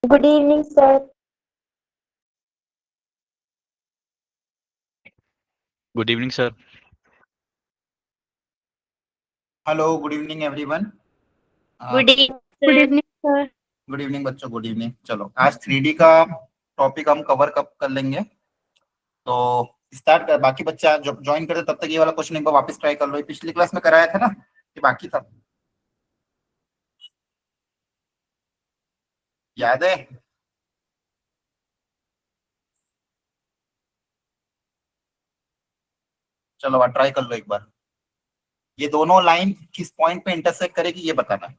Good evening, sir. Good evening, sir. Hello good evening everyone. Good evening, good sir. Evening sir. Good evening बच्चों, good evening. चलो आज 3D का topic हम cover कब कर लेंगे, तो स्टार्ट कर। बाकी बच्चा जब ज्वाइन करते तब तक ये वाला क्वेश्चन एक बार वापस ट्राई कर लो। ये पिछली क्लास में कराया था ना कि बाकी था, याद है? चलो अब ट्राई कर लो एक बार। ये दोनों लाइन किस पॉइंट पे इंटरसेक्ट करेगी ये बताना है।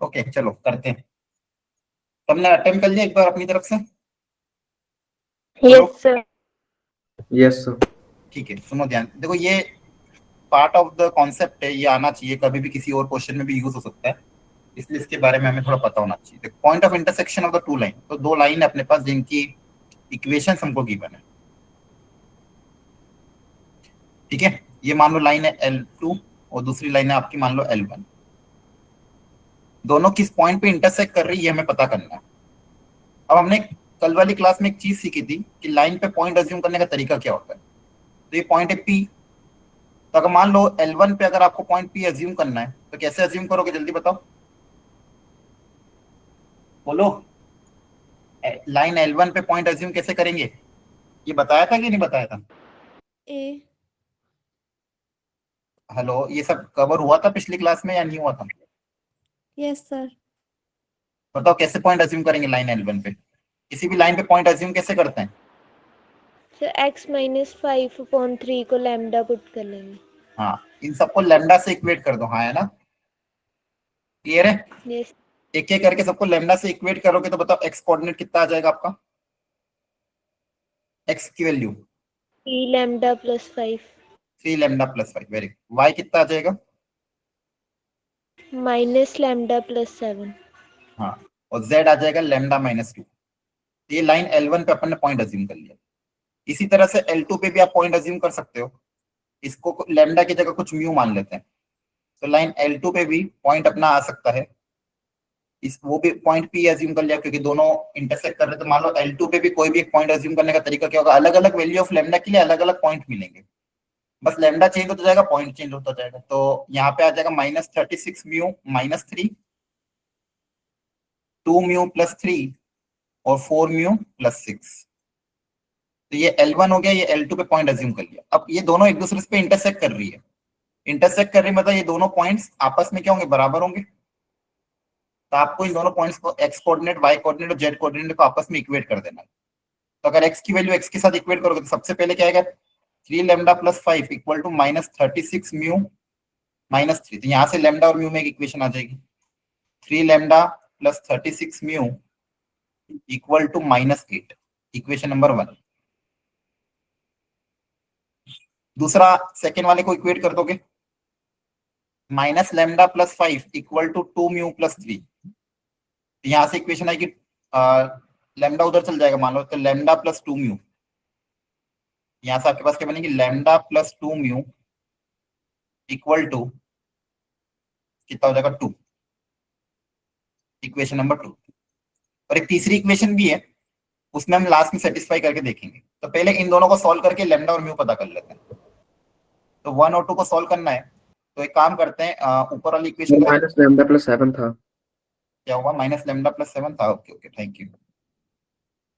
ओके चलो करते हैं। तुमने अटेम्प्ट कर लिया एक बार अपनी तरफ से? Yes, sir. Yes sir. ठीक है, सुनो ध्यान। देखो ये पार्ट ऑफ द कॉन्सेप्ट है, ये आना चाहिए, कभी भी किसी और क्वेश्चन में भी यूज हो सकता है, इसलिए इसके बारे में हमें थोड़ा पता होना चाहिए। Point of intersection of the two line, तो दो लाइन है अपने पास जिनकी इक्वेशन हमको गिवन है। ठीक है, ये मान लो लाइन है L2 और दूसरी लाइन है आपकी मान लो L1। दोनों किस पॉइंट पे इंटरसेक्ट कर रही है हमें पता करना है। अब हमने कल वाली क्लास में एक चीज सीखी थी कि लाइन पे पॉइंट अज्यूम करने का तरीका क्या होता है। तो ये पॉइंट है P। तो अगर मान लो L1 पे अगर आपको पॉइंट P अज्यूम करना है तो कैसे अज्यूम करोगे, जल्दी बताओ, बोलो। लाइन L1 पे पॉइंट अज्यूम कैसे करेंगे, ये बताया था कि नहीं बताया था? ए। हेलो, ये सब कवर हुआ था पिछली क्लास में या नहीं हुआ था? Yes sir. बताओ कैसे पॉइंट अज्यूम करेंगे लाइन L1 पे, किसी भी लाइन पे पॉइंट अज्यूम कैसे करते हैं? सर x-5/3 को लैम्डा पुट कर लेंगे। हाँ, इन सबको लेमडा से इक्वेट कर दो, हाँ है ना, क्लियर है? यस। एक एक करके सबको लेमडा से इक्वेट करोगे तो बताओ एक्स कोऑर्डिनेट कितना आ जाएगा आपका, एक्स की value 3 lambda plus 5 3 lambda plus 5, very good. Y कितना आ जाएगा? Minus lambda plus 7। हाँ, और z आ जाएगा लेमडा -2। ये लाइन L1 पे अपन ने पॉइंट अज्यूम कर लिया। इसी तरह से L2 पे भी आप पॉइंट अज्यूम कर सकते हो, इसको लेमडा की जगह कुछ म्यू मान लेते हैं। तो लाइन L2 पे भी पॉइंट अपना आ सकता है, इस वो भी पॉइंट P अज्यूम कर लिया क्योंकि दोनों इंटरसेक्ट कर रहे हैं। तो मान लो L2 पे भी कोई भी एक पॉइंट अज्यूम करने का तरीका क्या होगा, अलग अलग वैल्यू ऑफ लेमडा के लिए अलग अलग पॉइंट मिलेंगे, बस लेमडा चेंज होता जाएगा, पॉइंट चेंज होता जाएगा। तो यहाँ पे आ जाएगा -36 म्यू -3, 2 म्यू +3 और 4 म्यू +6। तो ये L1 हो गया, ये L2 पे पॉइंट अज्यूम कर लिया। अब ये दोनों एक दूसरे पे इंटरसेक्ट कर रही है, इंटरसेक्ट कर रही है मतलब ये दोनों पॉइंट्स आपस में क्या होंगे, बराबर होंगे। तो आपको इन दोनों पॉइंट्स को एक्स कोऑर्डिनेट, वाई कोऑर्डिनेट और जेड कोऑर्डिनेट को आपस में इक्वेट कर देना है। तो अगर एक्स की वैल्यू एक्स के साथ इक्वेट करोगे तो सबसे पहले क्या आएगा, 3 lambda plus 5 equal to -36 mu -3। तो यहाँ से लेमडा और म्यू में एक इक्वेशन आ जाएगी, 3 lambda plus 36 mu equal to -8, equation number 1। दूसरा सेकेंड वाले को इक्वेट कर दोगे, minus lambda plus 5 equal to 2 mu +3। यहां से इक्वेशन आएगी, लेमडा उधर चल जाएगा मान लो, तो लेमडा प्लस 2 म्यू, यहां से आपके पास क्या बनेगी, lambda plus 2 mu equal to कितना हो जाएगा, 2, इक्वेशन नंबर 2। और एक तीसरी इक्वेशन भी है, उसमें हम लास्ट में सेटिस्फाई करके देखेंगे। तो पहले इन दोनों को सॉल्व करके लेमडा और म्यू पता कर लेते हैं। तो 1 और 2 को सॉल्व करना है, तो एक काम करते हैं, ऊपर वाली इक्वेशन -λ+7 था। क्या होगा, -λ+7 था, okay okay thank you.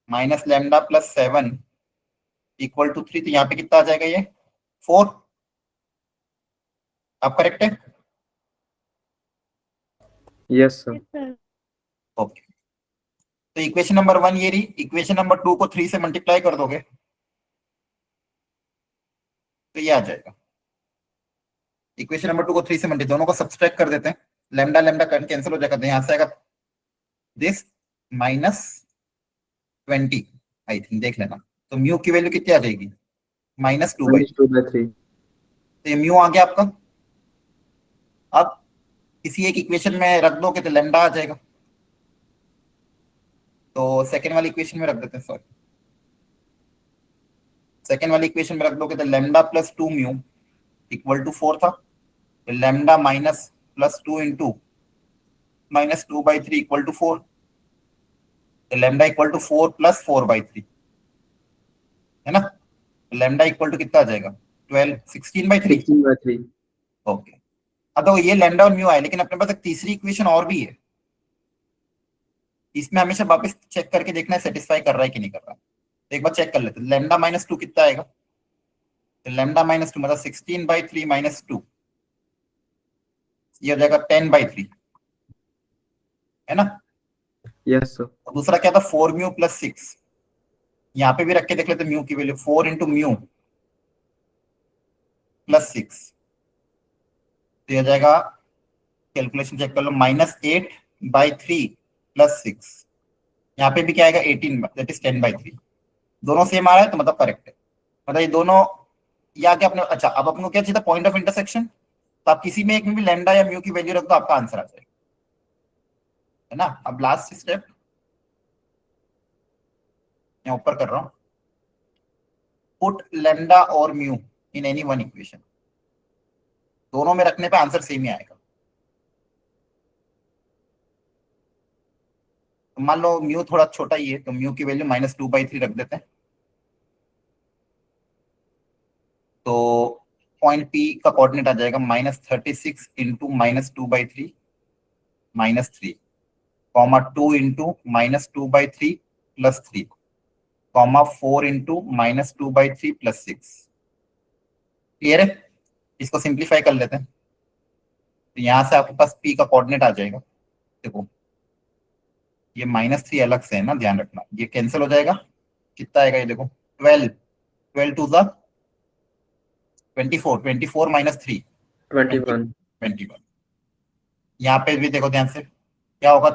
-λ+7 equal to 3, तो यहाँ पे कितना आ जाएगा, ये 4। आप करेक्ट है? Yes sir. सर। ओके, तो इक्वेशन नंबर 1 ये रही। इक्वेशन नंबर 2 को 3 से मल्टीप्लाई कर दोगे तो ये आ जाएगा। इक्वेशन नंबर 2 को 3 से मल्टीप्लाई, दोनों को सब्सट्रैक्ट कर देते हैं, लेमडा लेमडा कैंसिल हो जाएगा, तो यहाँ से आएगा दिस -20 आई थिंक, देख लेना। तो म्यू की वैल्यू कितनी आ जाएगी, -2/3। -2/3। तो ये म्यू आ गया आपका। अब किसी एक इक्वेशन में रख दोगे तो लेमडा आ जाएगा, तो सेकेंड वाली इक्वेशन में रख देते हैं, सॉरी, सेकेंड वाली इक्वेशन में रख दोगे तो lambda plus 2 mu equal to 4 था, तो lambda minus plus 2 into -2/3 equal to 4, तो लेमडा इक्वल टू 4 + 4/3 है ना। लेमडा इक्वल टू कितना आ जाएगा, 12 16/3। 16/3। ओके, अब देखो ये लेमडा और म्यू आए, लेकिन अपने पास एक तीसरी इक्वेशन और भी है, इसमें हमेशा वापस चेक करके देखना है सेटिस्फाई कर रहा है कि नहीं कर रहा। तो एक बार चेक कर लेते हैं, लेमडा -2 कितना आएगा, तो लेमडा -2 मतलब 16/3 - 2, ये हो जाएगा 10/3 है ना। Yes sir. और दूसरा क्या था, 4 म्यू +6, यहाँ पे भी रख के देख लेते म्यू की वैल्यू, 4 इंटू म्यू +6, तो ये हो जाएगा, कैलकुलेशन चेक कर लो, -8/3 + 6, यहाँ पे भी क्या आएगा 18, दैट इज 10/3। दोनों सेम आ रहा है तो मतलब करेक्ट है, मतलब ये दोनों या क्या अपने, अच्छा अब अपने को क्या चाहिए था, पॉइंट ऑफ इंटरसेक्शन। तो आप किसी में एक में भी लेमडा या म्यू की वैल्यू रख दो, आपका आंसर आ जाएगा, है ना। अब लास्ट स्टेप मैं ऊपर कर रहा हूं, पुट लेमडा और mu in any one equation, दोनों में रखने पे आंसर सेम ही आएगा। तो मान लो म्यू थोड़ा छोटा ही है, तो म्यू की वैल्यू -2/3 रख देते हैं। तो पॉइंट पी का कोऑर्डिनेट आ जाएगा -36 into -2/3 -3, comma 2 into -2/3 +3, comma 4 into -2/3 +6। Clear है? इसको सिंप्लीफाई कर लेते हैं। तो यहां से आपके पास पी का कोऑर्डिनेट आ जाएगा। देखो ये -3 अलग से है ना, ध्यान रखना, ये कैंसिल हो जाएगा। कितना आएगा ये देखो, 12, 12 टू द 24, 24 -3 21 21। यहाँ पे भी देखो ध्यान से, क्या होगा,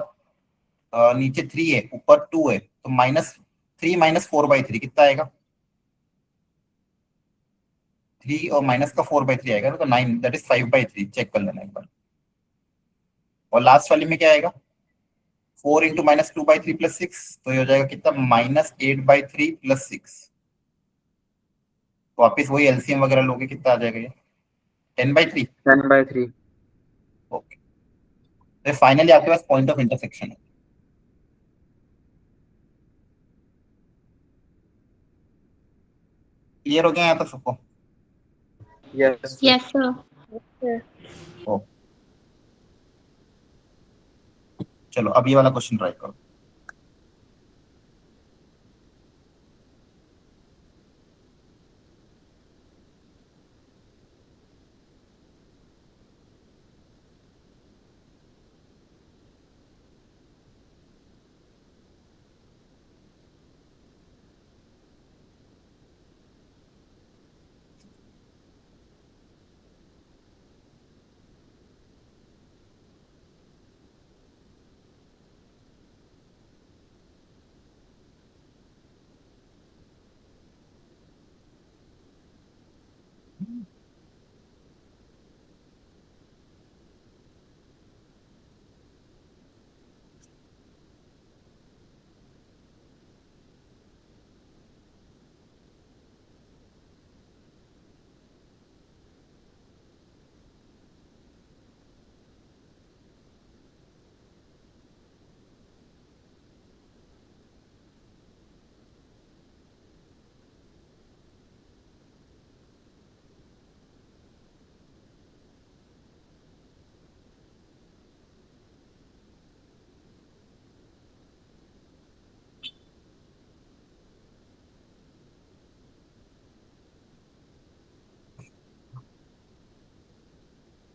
नीचे 3 है, ऊपर 2 है, तो -3 -4/3 कितना आएगा, 3 और माइनस का 4/3 आएगा ना, तो 9, दैट इज 5/3। चेक कर लेना एक बार। और लास्ट वाली में क्या आएगा, 4 इंटू -2/3 +6, तो ये हो जाएगा कितना, -8/3 +6। तो वापिस वही एलसीएम वगैरह लोगे, कितना आ जाएगा ये, 10/3। 10/3 ओके, तो फाइनली आपके पास पॉइंट ऑफ इंटरसेक्शन है। क्लियर हो गया यहाँ तक सबको? yes sir. Yes, sir. ओ, चलो अब ये वाला क्वेश्चन ट्राई करो।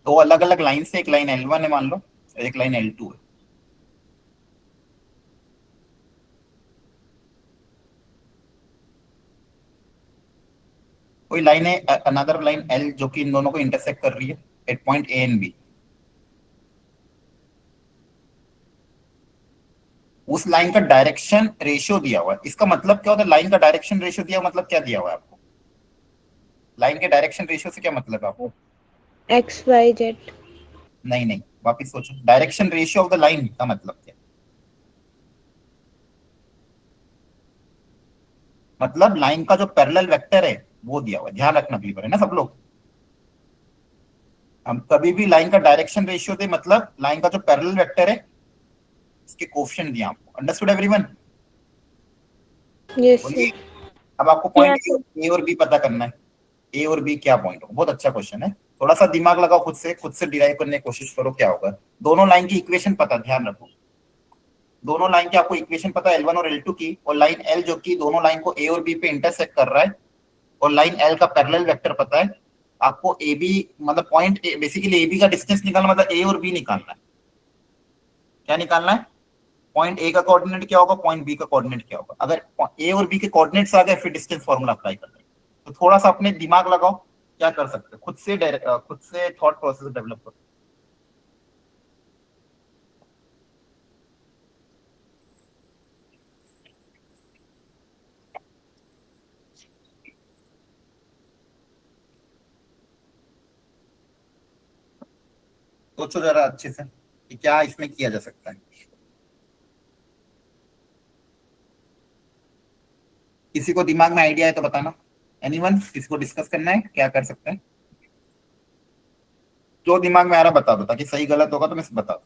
दो अलग अलग लाइन से, एक लाइन L1 है मान लो, एक लाइन L2 है। कोई लाइन है, अनदर लाइन L, जो कि इन दोनों को इंटरसेक्ट कर रही है at point A and B। उस लाइन का डायरेक्शन रेशियो दिया हुआ है। इसका मतलब क्या होता है, लाइन का डायरेक्शन रेशियो दिया हुआ, मतलब क्या दिया हुआ है आपको, लाइन के डायरेक्शन रेशियो से क्या मतलब है आपको? XYZ। नहीं नहीं, वापिस सोचो, direction ratio of the line का मतलब क्या है? मतलब लाइन का जो पैरेलल वेक्टर है वो दिया हुआ है, ध्यान रखना क्लियर है ना सब लोग। हम कभी भी लाइन का डायरेक्शन रेशियो दे, मतलब लाइन का जो पैरेलल वेक्टर है इसके कोएफिशिएंट दिया आपको। Understood everyone? यस बोलिए। सर। अब आपको पॉइंट Yes, sir. ए और बी पता करना है। ए और बी क्या पॉइंट हो, बहुत अच्छा क्वेश्चन है। थोड़ा सा दिमाग लगाओ, खुद से डिराइव करने की कोशिश करो क्या होगा। दोनों लाइन की इक्वेशन पता, ध्यान रखो, दोनों लाइन की आपको इक्वेशन पता है, L1 और L2 की, और लाइन L जो कि दोनों लाइन को ए और बी पे इंटरसेक्ट कर रहा है, और लाइन L का पैरेलल वेक्टर पता है आपको। ए बी मतलब पॉइंट बेसिकली ए बी का डिस्टेंस निकालना, मतलब ए और बी निकालना है। क्या निकालना है, पॉइंट ए का कोऑर्डिनेट क्या होगा, पॉइंट बी का कोऑर्डिनेट क्या होगा। अगर ए और बी के कोऑर्डिनेट्स आ गए, फिर डिस्टेंस फॉर्मूला अप्लाई करना है। तो थोड़ा सा अपने दिमाग लगाओ, क्या कर सकते हो, खुद से थॉट प्रोसेस डेवलप करो। सोचो जरा अच्छे से कि क्या इसमें किया जा सकता है। किसी को दिमाग में आइडिया है तो बताना। एनीवन, किसी को डिस्कस करना है क्या कर सकते हैं? जो दिमाग में आ रहा बता दो, ताकि सही गलत होगा तो मैं बता दूं।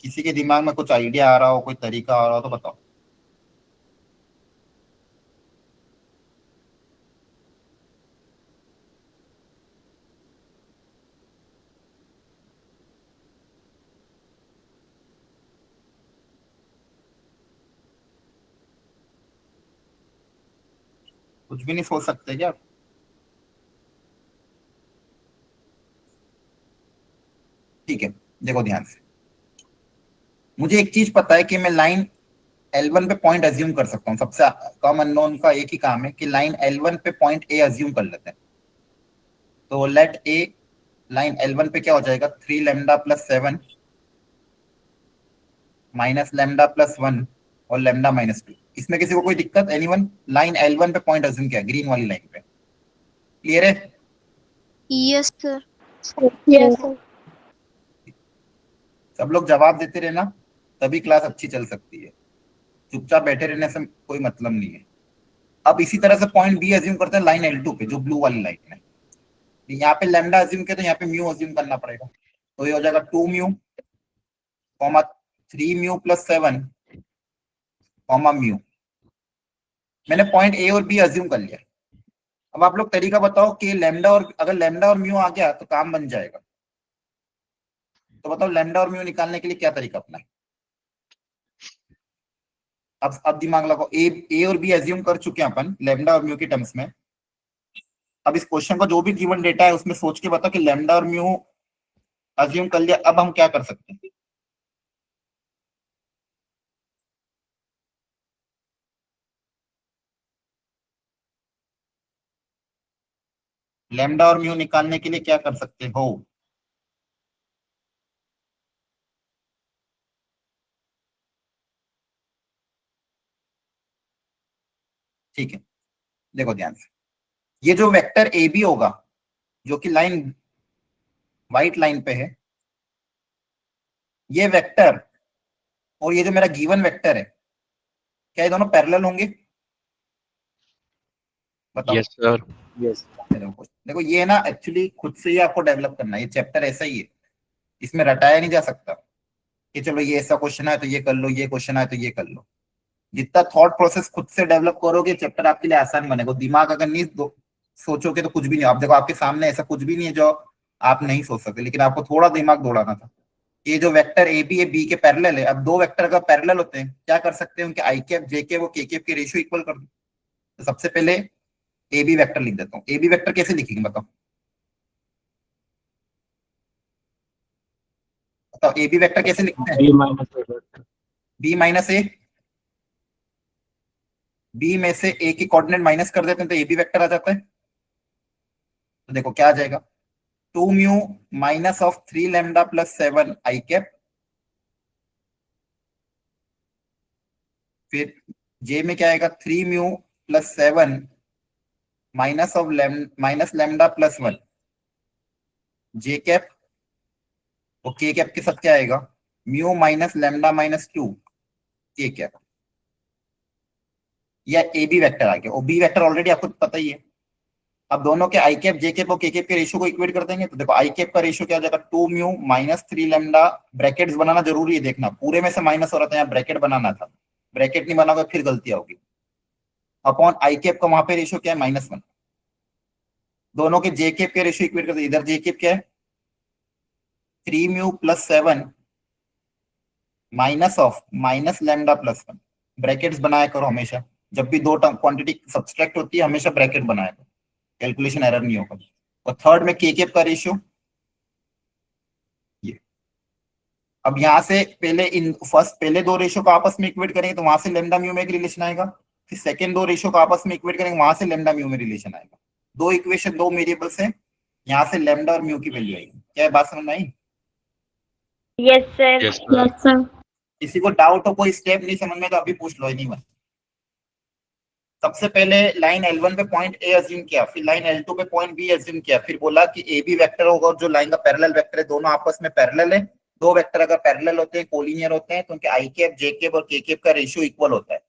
किसी के दिमाग में कुछ आइडिया आ रहा हो, कोई तरीका आ रहा हो तो बताओ। कुछ भी नहीं सोच सकते क्या? ठीक है, देखो ध्यान से। मुझे एक चीज पता है कि मैं लाइन L1 पे पॉइंट अज्यूम कर सकता हूँ। सबसे कम अननोन का एक ही काम है कि लाइन L1 पे पॉइंट ए अज्यूम कर लेते हैं। तो लेट ए, लाइन L1 पे क्या हो जाएगा, 3 lambda plus 7 minus lambda plus 1 और लैम्डा माइनस 2। इसमें किसी को कोई दिक्कत? एनीवन? लाइन L1 पे पॉइंट अज्यूम किया, ग्रीन वाली लाइन पे। क्लियर है? Yes sir. Yes sir. सब लोग जवाब देते रहना, तभी क्लास अच्छी चल सकती है। चुपचाप बैठे रहने से कोई मतलब नहीं है। अब इसी तरह से पॉइंट बी अज्यूम करते हैं लाइन L2 पे, जो ब्लू वाली लाइन है। यहाँ पे लैम्डा अज्यूम किया तो यहाँ पे म्यू अज्यूम करना पड़ेगा। तो ये हो जाएगा 2 mu comma 3 mu plus 7 comma mu. मैंने पॉइंट ए और बी अज्यूम कर लिया। अब आप लोग तरीका बताओ कि लैम्डा और, अगर लैम्डा और म्यू आ गया तो काम बन जाएगा। तो बताओ लैम्डा और म्यू निकालने के लिए क्या तरीका अपना है? अब दिमाग लगाओ। ए और बी अज्यूम कर चुके हैं अपन लैम्डा और म्यू के टर्म्स में। अब इस क्वेश्चन का जो भी गिवन डेटा है उसमें सोच के बताओ कि लैम्डा और म्यू अज्यूम कर लिया, अब हम क्या कर सकते हैं? लैम्डा और म्यू निकालने के लिए क्या कर सकते हो? ठीक है, देखो ध्यान से। ये जो वेक्टर ए बी होगा, जो कि लाइन व्हाइट लाइन पे है, ये वेक्टर और ये जो मेरा गिवन वेक्टर है, क्या ये दोनों पैरेलल होंगे? बताओ। Yes sir. Yes. देखो ये ना एक्चुअली खुद से ही आपको डेवलप करना है। ये चैप्टर ऐसा ही है, इसमें रटाया नहीं जा सकता कि चलो ये ऐसा क्वेश्चन है तो ये कर लो, ये क्वेश्चन है तो ये कर लो। जितना थॉट प्रोसेस खुद से डेवलप करोगे, चैप्टर आपके लिए आसान बनेगा। दिमाग अगर नहीं सोचोगे तो कुछ भी नहीं। आप देखो आपके सामने ऐसा कुछ भी नहीं है जो आप नहीं सोच सकते, लेकिन आपको थोड़ा दिमाग दौड़ाना था। ये जो वेक्टर ए बी है, बी के पैरेलल है। अब दो वेक्टर अगर पैरेलल होते हैं क्या कर सकते हैं? उनके आई कैप जे के वो के कैप के रेशियो इक्वल कर दो। तो सबसे पहले ए बी वेक्टर लिख देता हूँ। ए बी वेक्टर कैसे लिखेंगे बताओ? बताओ ए बी वेक्टर कैसे लिखते हैं? B minus A vector. B minus A, B में से ए की कोऑर्डिनेट माइनस कर देते हैं तो ए बी वेक्टर आ जाता है। तो देखो क्या आ जाएगा, 2 mu minus of 3 lambda plus 7 I cap, फिर जे में क्या आएगा, 3 mu plus 7 minus of minus lambda plus 1 J cap, और के कैप के साथ क्या आएगा, म्यू माइनस लैम्डा माइनस 2 के कैप। या ए बी वेक्टर आ गया। और बी वेक्टर ऑलरेडी आपको पता ही है। अब दोनों के आई कैप जे कैप और के कैप के रेशियो को इक्वेट कर देंगे। तो देखो आई कैप का रेशियो क्या हो जाएगा, 2 म्यू माइनस 3 लैम्डा, ब्रैकेट्स बनाना जरूरी है, देखना पूरे में से माइनस हो रहा था, यहाँ ब्रैकेट बनाना था। ब्रैकेट नहीं बनाओगे फिर गलती होगी। अपॉन आई कैप का वहां पे रेशियो क्या है, -1। दोनों के जे कैप के रेशियो इक्वेट कर दे। इधर जे कैप क्या है, 3 mu plus 7 minus of minus lambda plus 1। Brackets बनाया करो हमेशा, जब भी दो टर्म क्वांटिटी सब्सट्रैक्ट होती है हमेशा ब्रैकेट बनाया करो, कैलकुलेशन एरर नहीं होगा। और थर्ड में के कैप का रेशियो ये। अब यहाँ से पहले पहले दो रेशियो को आपस में इक्वेट करेंगे तो वहां से लैम्डा म्यू में एक रिलेशन आएगा। फिर सेकंड दो रेशियो को आपस में इक्वेट करेंगे, वहां से लैम्डा म्यू में रिलेशन आएगा। दो इक्वेशन, दो वेरिएबल्स हैं, यहाँ से लैम्डा और म्यू की वैल्यू आएगी। क्या बात समझ में आई? Yes sir. Yes sir. Sir. किसी को डाउट हो, कोई स्टेप नहीं समझ में तो अभी पूछ लो। एनीवन? सबसे पहले लाइन L1 पे पॉइंट ए अज्यूम किया, फिर लाइन L2 पे पॉइंट बी अज्यूम किया, फिर बोला कि ए बी वेक्टर होगा और जो लाइन का पैरेलल वेक्टर है दोनों आपस में पैरेलल है। दो वेक्टर अगर पैरेलल होते हैं, कोलिनियर होते हैं, तो उनके आई कैप जे कैप और के कैप का रेशियो इक्वल होता है।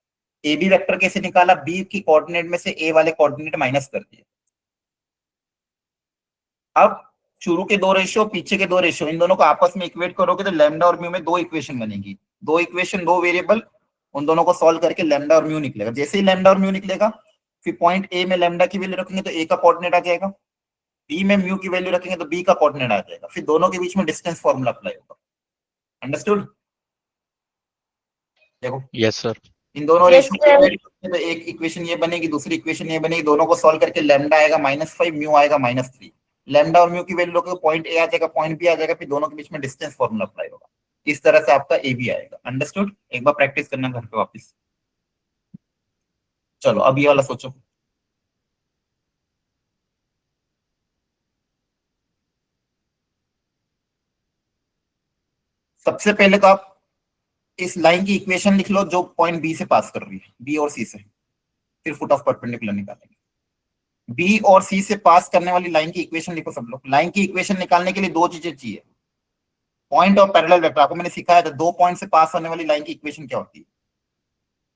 ए बी वेक्टर कैसे निकाला, बी की कोऑर्डिनेट में से ए वाले कोऑर्डिनेट माइनस कर दिए। अब शुरू के 2 रेशियो, पीछे के 2 रेशियो, इन दोनों को आपस में इक्वेट करोगे तो लैम्डा और म्यू में 2 इक्वेशन बनेगी। 2 इक्वेशन 2 वेरिएबल, उन दोनों को सॉल्व करके लैम्डा और म्यू निकलेगा। जैसे ही लैम्डा और म्यू निकलेगा, फिर पॉइंट ए में लैम्डा की वैल्यू रखेंगे तो ए का कोऑर्डिनेट आ जाएगा, बी में म्यू की वैल्यू रखेंगे तो बी का कोऑर्डिनेट आ जाएगा, फिर दोनों के बीच में डिस्टेंस फॉर्मूला अप्लाई होगा। अंडरस्टूड? देखो यस सर। इन दोनों Yes, रेशियो sir. को तो एक इक्वेशन ये बनेगी, दूसरी इक्वेशन ये बनेगी, दोनों को सॉल्व करके लैम्डा आएगा -5, म्यू आएगा -3। लैम्डा और म्यू की वैल्यू लोगे, पॉइंट ए आ जाएगा, पॉइंट बी आ जाएगा, फिर दोनों के बीच में डिस्टेंस फॉर्मूला अप्लाई होगा। इस तरह से आपका ए भी आएगा। अंडरस्टूड? एक बार प्रैक्टिस करना घर पे वापस। चलो अब ये वाला सोचो। सबसे पहले तो आप इस लाइन की इक्वेशन लिख लो जो पॉइंट बी से पास कर रही है, बी और सी से, फिर फुट ऑफ परपेंडिकुलर निकालेंगे। बी और सी से पास करने वाली लाइन की इक्वेशन लिखो सब लोग। लाइन की इक्वेशन निकालने के लिए 2 चीजें चाहिए, पॉइंट और पैरेलल वेक्टर। आपको मैंने सिखाया था 2 पॉइंट से पास होने वाली लाइन की इक्वेशन क्या होती है,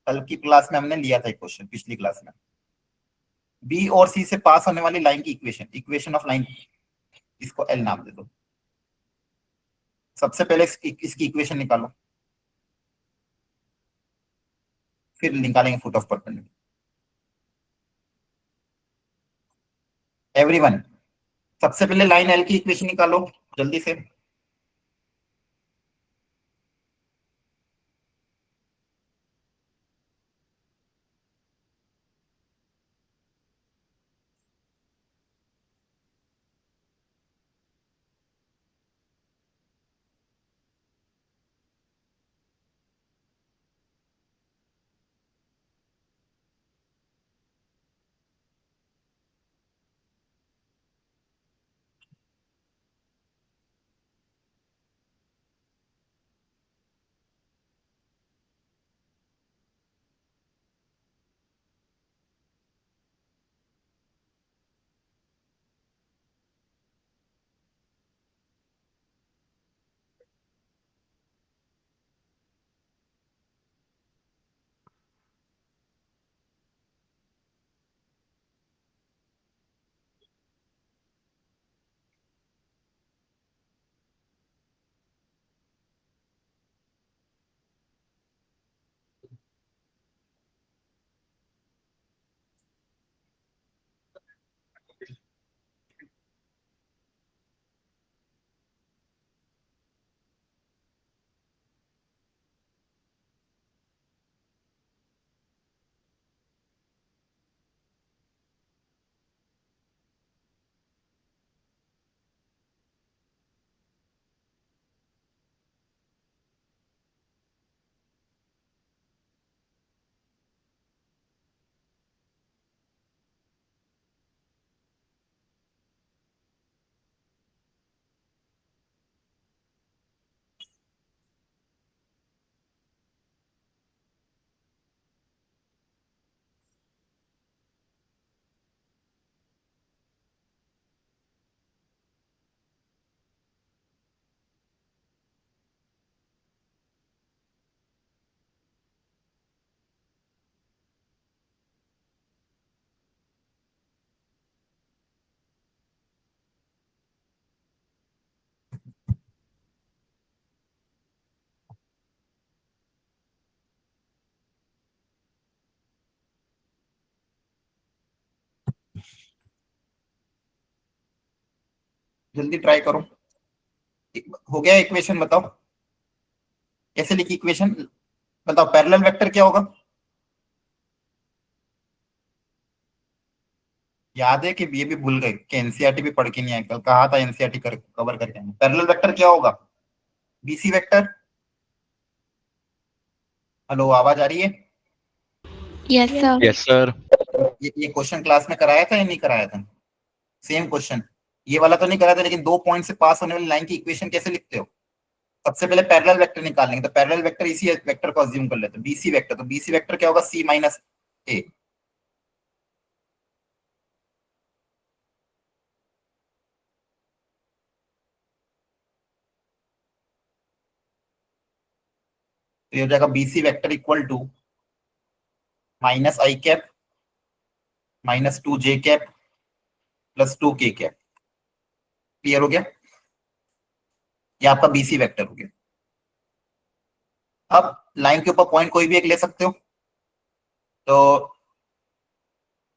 कल की क्लास में हमने लिया था एक क्वेश्चन, पिछली क्लास में। बी और सी से पास होने वाली लाइन की इक्वेशन, इक्वेशन ऑफ लाइन, इसको एल नाम दे दो। सबसे पहले इसकी इक्वेशन निकालो, फिर निकालेंगे फुट ऑफ परपेंडिकुलर। एवरीवन, सबसे पहले लाइन एल की इक्वेशन निकालो जल्दी से। जल्दी ट्राई करो। हो गया इक्वेशन? बताओ कैसे लिखी इक्वेशन, बताओ। पैरेलल वेक्टर क्या होगा? याद है कि ये भी भूल गए कि एनसीईआरटी भी पढ़ के नहीं आए, कल कहा था एनसीईआरटी कवर करके आएंगे। पैरेलल वेक्टर क्या होगा? BC vector. हेलो, आवाज आ रही है? Yes, sir. Yes sir. ये क्वेश्चन क्लास में कराया था या नहीं कराया था? सेम क्वेश्चन, ये वाला तो नहीं कराया था, लेकिन 2 पॉइंट से पास होने वाली लाइन की इक्वेशन कैसे लिखते हो? सबसे पहले पैरेलल वेक्टर निकालेंगे, तो पैरेलल वेक्टर इसी वेक्टर को अज्यूम कर लेते हैं, बीसी वेक्टर। तो बीसी वेक्टर क्या होगा? C minus A. तो ये हो जाएगा BC vector equal to -i cap -2j cap +2k cap. Clear हो गया? ये आपका बीसी वेक्टर हो गया। अब लाइन के ऊपर पॉइंट कोई भी एक ले सकते हो। तो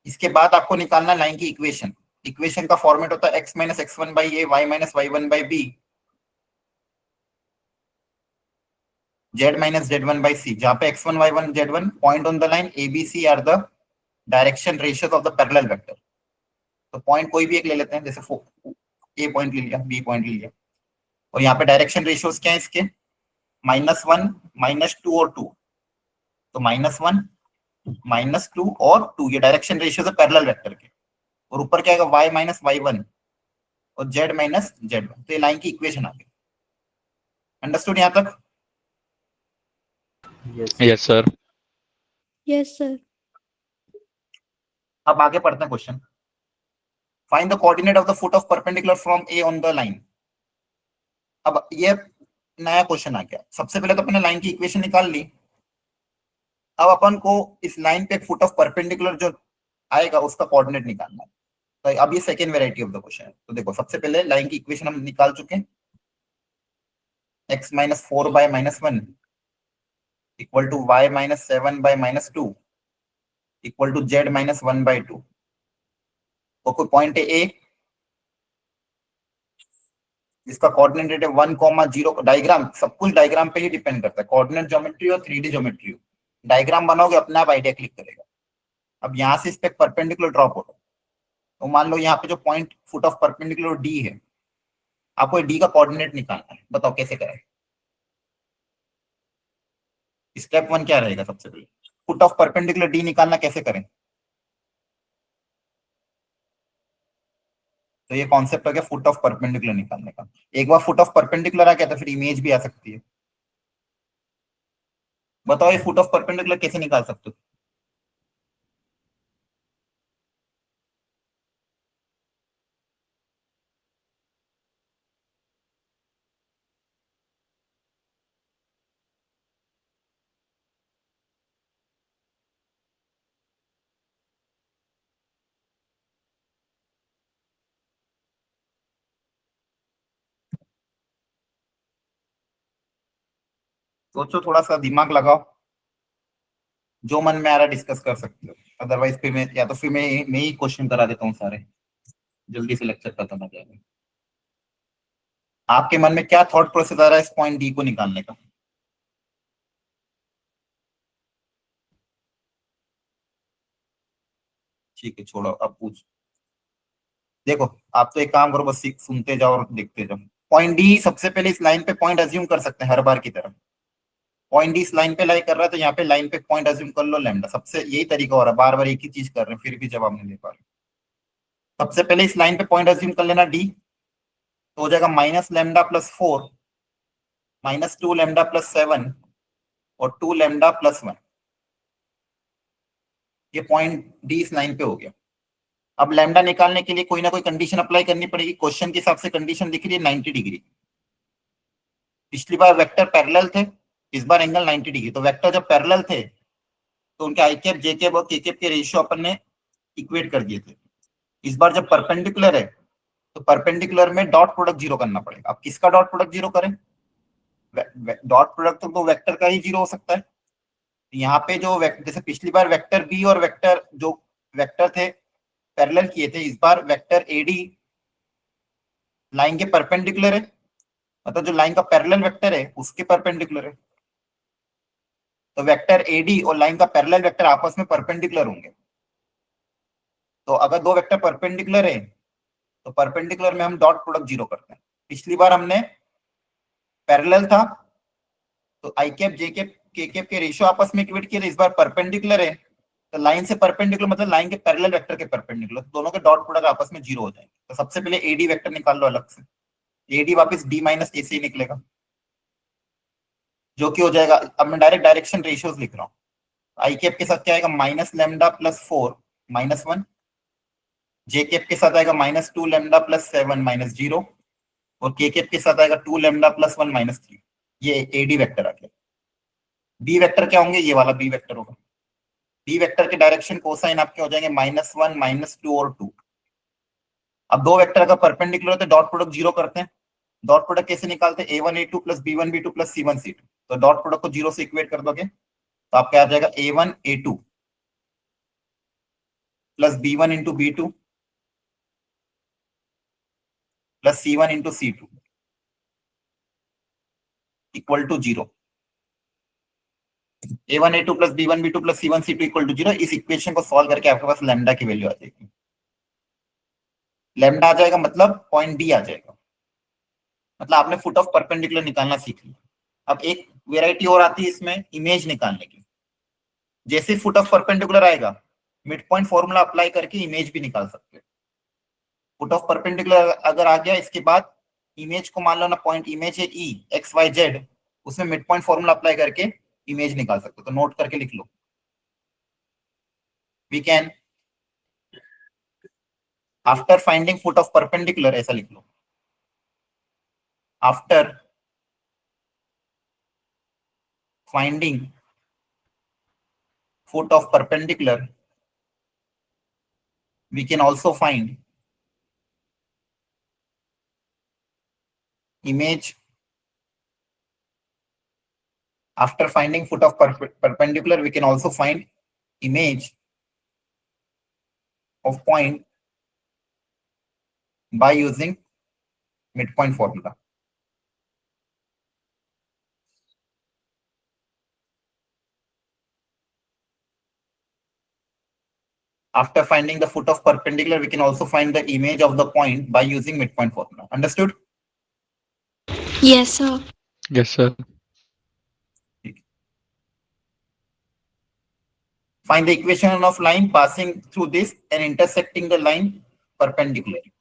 इसके बाद आपको निकालना लाइन की इक्वेशन। इक्वेशन का फॉर्मेट होता है x minus x one by a y minus y one by b z minus z one by c, जहां पे x one y one z one point on the line A b c are the direction ratios of the parallel vector. तो point कोई भी एक ले लेते हैं, जैसे ए पॉइंट ले लिया, बी पॉइंट ले लिया, और यहाँ पे डायरेक्शन रेशियोज क्या है इसके, -1 -2 और 2। तो -1 -2 और 2 ये डायरेक्शन रेशियोज है पैरेलल वेक्टर के। और ऊपर क्या आएगा, y माइनस वाई वन और z माइनस जेड वन। तो ये लाइन की इक्वेशन आ गई। अंडरस्टूड यहाँ तक? Yes sir. Yes, sir. अब आगे पढ़ते हैं question. Find the coordinate of the foot of perpendicular from A on the line. अब ये नया क्वेश्चन आ गया। सबसे पहले तो अपने लाइन की इक्वेशन निकाल ली। अब अपन को इस लाइन पे फुट ऑफ परपेंडिकुलर जो आएगा उसका कोऑर्डिनेट निकालना है। तो अब ये second variety of the question है। तो देखो, सबसे पहले लाइन की इक्वेशन हम निकाल चुके हैं। x minus 4 by -1 equal to y minus 7 by -2 equal to z minus 1 by 2। और कोई पॉइंट है a, इसका कोऑर्डिनेट है 1,0। डायग्राम, सब कुछ डायग्राम पे ही डिपेंड करता है, कोऑर्डिनेट ज्योमेट्री और 3D ज्योमेट्री। डायग्राम बनाओगे अपने आप आइडिया क्लिक करेगा। अब यहाँ से इस पे परपेंडिकुलर ड्रॉप होगा। तो मान लो यहाँ पे जो point foot of perpendicular D है, आपको डी का कोऑर्डिनेट निकालना है। बताओ कैसे करें? स्टेप 1 क्या रहेगा? सबसे पहले फुट ऑफ परपेंडिकुलर डी निकालना कैसे करें? तो ये कॉन्सेप्ट हो गया फुट ऑफ परपेंडिकुलर निकालने का। एक बार फुट ऑफ परपेंडिकुलर आ गया तो फिर इमेज भी आ सकती है। बताओ ये फुट ऑफ परपेंडिकुलर कैसे निकाल सकते हो? सोचो, थोड़ा सा दिमाग लगाओ, जो मन में आ रहा है डिस्कस कर सकते हो। अदरवाइज फिर मैं या तो फिर मैं ही क्वेश्चन करा देता हूँ सारे, जल्दी से लेक्चर खत्म हो जाएगा। आपके मन में क्या थॉट प्रोसेस आ रहा है इस पॉइंट डी को निकालने का? ठीक है, छोड़ो, अब पूछ। देखो, आप तो एक काम करो, बस सुनते जाओ और देखते जाओ। पॉइंट डी, सबसे पहले इस लाइन पे पॉइंट अज्यूम कर सकते हैं हर बार की तरह। पॉइंट डी इस लाइन पे लाई कर रहा है, तो यहाँ पे लाइन पे पॉइंट अज्यूम कर लो लैम्डा। सबसे यही तरीका हो रहा है, बार बार एक ही चीज कर रहे हैं फिर भी जवाब नहीं दे पा रहे। सबसे पहले इस लाइन पे पॉइंट अज्यूम कर लेना डी, तो हो जाएगा minus lambda plus 4 -2 lambda plus 7 और 2 लैम्डा प्लस 1। ये पॉइंट डी इस लाइन पे हो गया। अब लैम्डा निकालने के लिए कोई ना कोई कंडीशन अप्लाई करनी पड़ेगी। क्वेश्चन के हिसाब से कंडीशन दिख रही है 90 डिग्री। पिछली बार वेक्टर पैरेलल थे, इस बार एंगल 90 डिग्री। तो वेक्टर जब पैरेलल थे तो उनके आई कैप, जे कैप और के कैप के रेशियो अपन ने इक्वेट कर दिए थे। इस बार जब परपेंडिकुलर है तो परपेंडिकुलर में डॉट प्रोडक्ट जीरो करना पड़ेगा। अब किसका डॉट प्रोडक्ट जीरो करें? डॉट प्रोडक्ट तो वेक्टर का ही जीरो हो सकता है। यहाँ पे जो जैसे पिछली बार वेक्टर बी और वेक्टर जो वेक्टर थे पैरेलल किए थे, इस बार वेक्टर एडी लाइन के परपेंडिकुलर है, मतलब जो लाइन का पैरेलल वेक्टर है उसके परपेंडिकुलर है। तो वेक्टर एडी और लाइन का पैरेलल वेक्टर आपस में परपेंडिकुलर होंगे। तो अगर दो वेक्टर परपेंडिकुलर है तो परपेंडिकुलर में हम डॉट प्रोडक्ट जीरो करते हैं। पिछली बार हमने पैरेलल था तो आई कैप, जे कैप, के कैप के रेशियो आपस में इक्वेट किए थे। इस बार परपेंडिकुलर है तो लाइन से परपेंडिकुलर मतलब लाइन के पैरेलल वेक्टर के परपेंडिकुलर, तो दोनों के डॉट प्रोडक्ट आपस में जीरो हो जाएंगे। तो सबसे पहले एडी वेक्टर निकाल लो अलग से। एडी वापस डी माइनस ए से ही निकलेगा, जो कि हो जाएगा, अब मैं डायरेक्ट डायरेक्शन रेशियोज लिख रहा हूँ। आई कैप के साथ क्या आएगा, माइनस लैम्डा प्लस 4 -1। जे कैप के साथ आएगा -2 लैम्डा प्लस 7 -0 और के कैप के साथ आएगा 2 लैम्डा प्लस 1 -3। ये एडी वेक्टर आ गया। बी वेक्टर क्या होंगे? ये वाला बी वेक्टर होगा। बी वेक्टर के डायरेक्शन कोसाइन आपके हो जाएंगे -1 -2 और 2। अब दो वेक्टर अगर परपेंडिकुलर होते डॉट प्रोडक्ट जीरो करते हैं। डॉट प्रोडक्ट कैसे निकालते हैं? a1 a2 plus b1 b2 plus c1 c2। तो डॉट प्रोडक्ट को जीरो से इक्वेट कर दोगे तो आपका आ जाएगा a1 a2 plus b1 into b2 plus c1 into c2 equal to zero. a1 a2 plus b1 b2 plus c1 c2 equal to zero. इस इक्वेशन को सॉल्व करके आपके पास लैम्डा की वैल्यू आ जाएगी। लैम्डा आ जाएगा मतलब पॉइंट डी आ जाएगा, मतलब आपने फुट ऑफ परपेंडिकुलर निकालना सीख लिया। अब एक वेराइटी और आती है इसमें इमेज निकालने की। जैसे फुट ऑफ परपेंडिकुलर आएगा मिड पॉइंट फॉर्मूला अप्लाई करके इमेज भी निकाल सकते हैं। फुट ऑफ परपेंडिकुलर अगर आ गया, इसके बाद इमेज को मान लो ना, पॉइंट इमेज है ई एक्स वाई जेड, उसमें मिड पॉइंट फॉर्मूला अप्लाई करके इमेज निकाल सकते हो। तो नोट करके लिख लो। We can after finding foot of perpendicular, ऐसा लिख लो, after finding foot of perpendicular we can also find image. After finding foot of perpendicular we can also find image of point by using midpoint formula. After finding the foot of perpendicular, we can also find the image of the point by using midpoint formula. Understood? Yes, sir. Yes, sir. Find the equation of line passing through this and intersecting the line perpendicularly.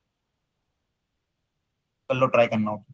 चलो try करना होगा।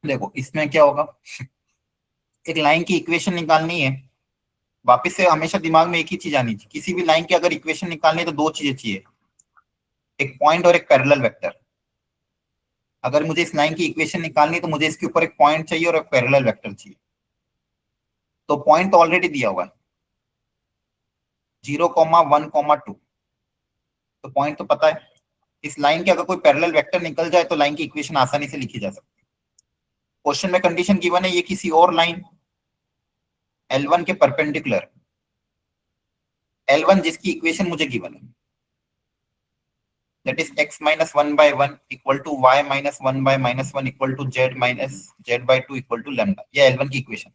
देखो इसमें क्या होगा, एक line की equation निकालनी है। वापस से हमेशा दिमाग में एक ही चीज आनी चाहिए, किसी भी लाइन की अगर इक्वेशन निकालनी है तो दो चीजें चाहिए, एक पॉइंट और एक पैरेलल वेक्टर। अगर मुझे इस लाइन की इक्वेशन निकालनी है तो मुझे इसके ऊपर एक पॉइंट चाहिए और एक पैरेलल वेक्टर चाहिए। तो पॉइंट तो ऑलरेडी दिया हुआ है 0,1,2, तो पॉइंट तो पता है। इस लाइन के अगर कोई पैरेलल वेक्टर निकल जाए तो लाइन की इक्वेशन आसानी से लिखी जा सकती है। क्वेश्चन में कंडीशन गिवन है ये किसी और लाइन L1 के परपेंडिकुलर, L1 जिसकी इक्वेशन मुझे गिवन है, that is x minus 1/1 equal to y minus 1/-1 equal to z minus z/2 equal to lambda। ये L1 की इक्वेशन,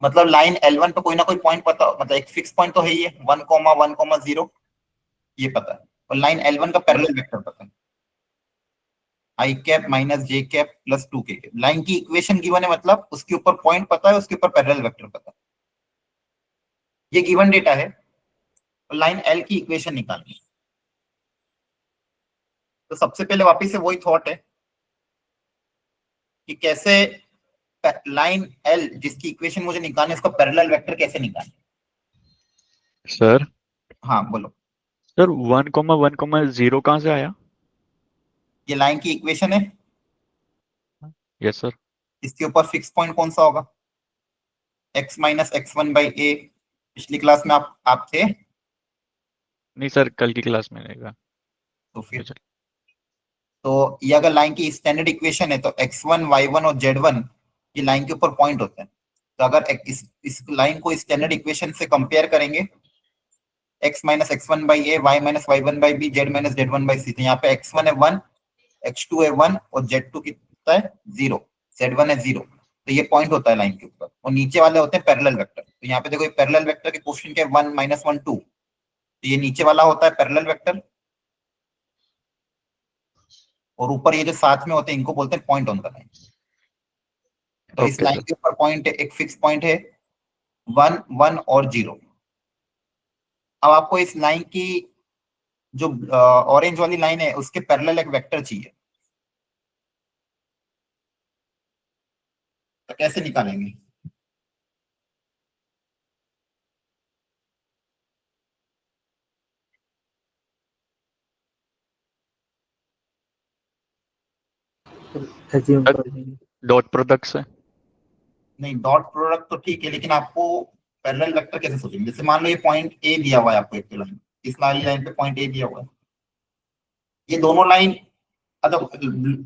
मतलब लाइन L1 पे कोई ना कोई पॉइंट पता, मतलब एक फिक्स पॉइंट तो है ही है 1,1,0, ये पता है। और लाइन L1 का पैरेलल वेक्टर पता है, i cap minus j cap plus 2k cap. Line की इक्वेशन गिवन है, मतलब उसके ऊपर पॉइंट पता है, उसके ऊपर पैरेलल वेक्टर पता है, ये गिवन डेटा है। और लाइन L की इक्वेशन निकालनी। तो सबसे पहले वापिस से वही थॉट है कि कैसे लाइन L जिसकी इक्वेशन मुझे निकालनी है, उसका पैरेलल वेक्टर कैसे निकालना। सर हाँ बोलो। सर 1,1,0 कहाँ से आया? ये लाइन की इक्वेशन है, यस सर। इसके ऊपर फिक्स पॉइंट कौन सा होगा, x माइनस x1 बाई ए। पिछली क्लास में आप थे, नहीं सर, कल की क्लास में रहेगा। तो फिर तो ये अगर लाइन की स्टैंडर्ड इक्वेशन है तो x1 y1 और z1 ये लाइन के ऊपर पॉइंट होते हैं। तो अगर इस लाइन को स्टैंडर्ड इक्वेशन से कंपेयर करेंगे, x minus x1 by a, y minus y1 by b, z minus z1 by c. तो यहाँ पे x1 है 1, x2 है 1 और z2 कितना है 0, z1 है 0। तो ये पॉइंट होता है लाइन के ऊपर, और नीचे वाले होते हैं पैरेलल वेक्टर। तो यहाँ पे देखो पैरेलल वेक्टर के क्वेश्चन के 1 माइनस 1 2, तो ये नीचे वाला होता है पैरेलल वेक्टर, और ऊपर ये जो साथ में होते हैं इनको बोलते हैं पॉइंट ऑन द लाइन। तो इस Okay, लाइन sir. के ऊपर पॉइंट है, एक फिक्स पॉइंट है 1 1 और 0। अब आपको इस लाइन की जो ऑरेंज वाली लाइन है उसके पैरेलल एक वेक्टर चाहिए, तो कैसे निकालेंगे। एज्यूम कर लेंगे। डॉट प्रोडक्ट से। नहीं, डॉट प्रोडक्ट तो ठीक है, लेकिन आपको पैरेलल वेक्टर कैसे सोचेंगे। जैसे मान लो ये पॉइंट ए दिया हुआ है आपको, एक लाइन, इस वाली लाइन पे पॉइंट ए दिया हुआ है, ये दोनों लाइन, अगर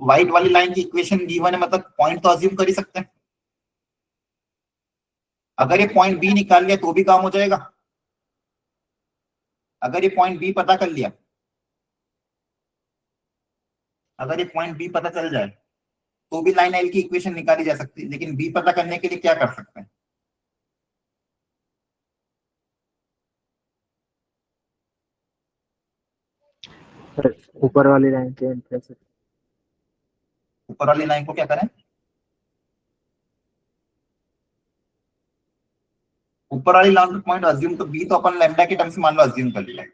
व्हाइट वाली लाइन की इक्वेशन गिवन है, मतलब पॉइंट तो अज्यूम कर ही सकते हैं। अगर ये पॉइंट बी निकाल लिया तो भी काम हो जाएगा। अगर ये पॉइंट बी पता कर लिया, अगर ये पॉइंट बी पता चल जाए तो भी लाइन एल की इक्वेशन निकाली जा सकती है। लेकिन बी पता करने के लिए क्या कर सकते हैं, ऊपर वाली लाइन के इंटरसेक्शन। ऊपर वाली लाइन को क्या करें, ऊपर वाली लाइन पे पॉइंट अज्यूम, तो बी तो अपन लैम्डा के टर्म्स में मान लो अज्यूम कर लिया।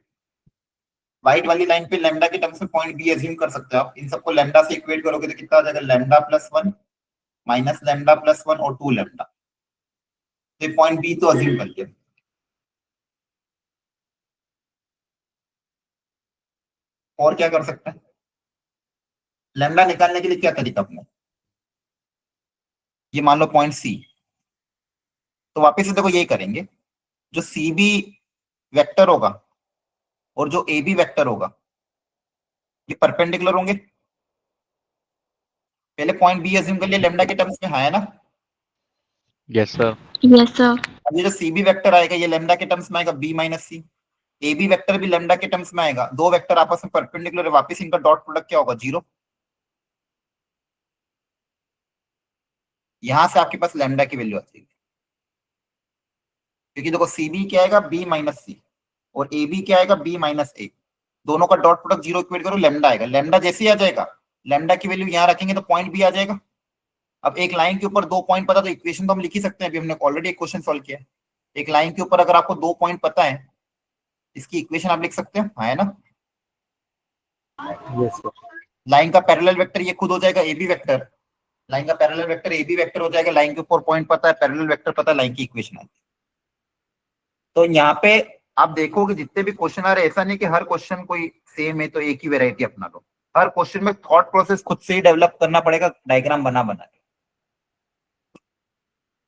व्हाइट वाली लाइन पे लैम्डा के टर्म्स में पॉइंट बी अज्यूम कर सकते हो आप। इन सबको लैम्डा से इक्वेट करोगे तो कितना आ जाएगा, lambda plus 1 minus lambda plus 1 और 2 लैम्डा। तो पॉइंट बी तो अज्यूम कर लिया। और क्या कर सकते हैं, लैम्डा निकालने के लिए क्या तरीका अपना, ये मान लो पॉइंट सी, तो वापस से देखो यही करेंगे, जो सी बी वेक्टर होगा और जो ए बी वेक्टर होगा ये परपेंडिकुलर होंगे। पहले पॉइंट बी अज्यूम कर लिया लैम्डा के टर्म्स में, है ना। Yes sir. Yes, sir. अब ये जो सी बी वेक्टर आएगा ये लैम्डा के टर्म्स में आएगा B minus C, A B vector भी लैम्डा के टर्म्स में आएगा। दो वेक्टर आपस में परपेंडिकुलर है, वापस इनका डॉट प्रोडक्ट क्या होगा, 0। यहां से आपके पास लैम्डा की वैल्यू आ जाएगी, क्योंकि देखो सी बी क्या आएगा बी माइनस सी और ए बी क्या आएगा बी माइनस ए। दोनों का डॉट प्रोडक्ट 0 इक्वेट करो, लैम्डा आएगा। लैम्डा जैसे ही आ जाएगा, लैम्डा की वैल्यू यहाँ रखेंगे तो पॉइंट भी आ जाएगा। अब एक लाइन के ऊपर 2 पॉइंट पता तो इक्वेशन तो हम लिख ही सकते हैं। अभी हमने ऑलरेडी एक क्वेश्चन सॉल्व किया है। एक लाइन के ऊपर अगर आपको 2 पॉइंट पता है, इसकी इक्वेशन आप लिख सकते हैं, है ना। Yes sir. लाइन का पैरेलल वेक्टर ये खुद हो जाएगा ए बी वेक्टर। लाइन का parallel vector A B vector हो जाएगा। लाइन के ऊपर पॉइंट पता है, पैरेलल वेक्टर पता है, लाइन की इक्वेशन है। तो यहाँ पे आप देखोगे जितने भी क्वेश्चन आ रहे, ऐसा नहीं कि हर क्वेश्चन कोई सेम है तो एक ही वेरायटी अपना लो। हर क्वेश्चन में थॉट प्रोसेस खुद से ही डेवलप करना पड़ेगा, डायग्राम बना बना के।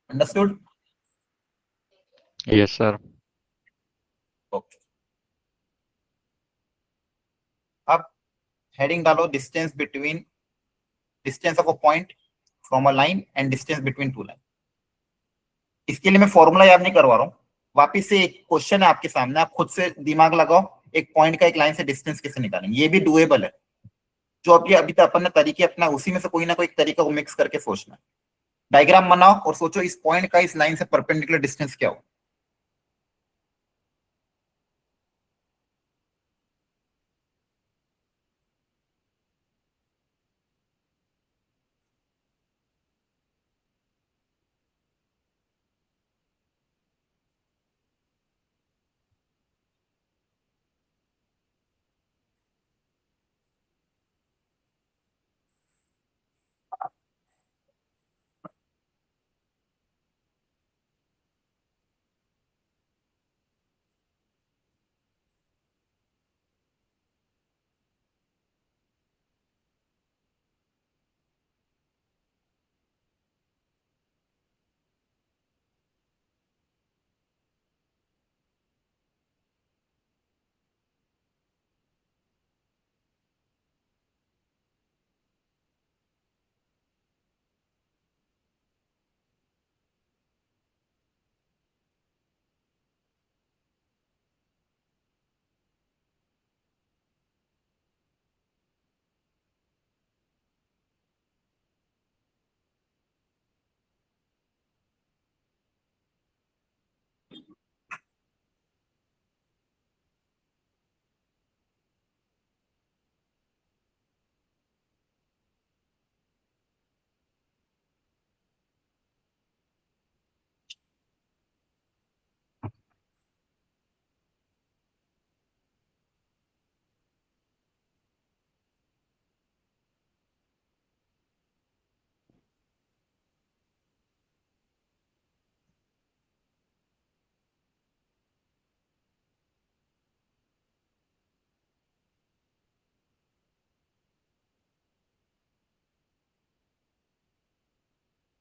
अंडरस्टूड? Yes sir. ओके, अब हेडिंग डालो, distance between, distance of a point from a line and distance between two line. इसके लिए मैं फॉर्मूला याद नहीं करवा रहा हूँ, वापिस से एक क्वेश्चन है आपके सामने, आप खुद से दिमाग लगाओ, एक पॉइंट का एक लाइन से डिस्टेंस कैसे निकालेंगे। ये भी डुएबल है। जो अभी तक अपन ने तरीके अपना, उसी में से कोई ना कोई तरीका को मिक्स करके सोचना। डायग्राम बनाओ और सोचो इस पॉइंट का इस लाइन से परपेंडिकुलर डिस्टेंस क्या हो।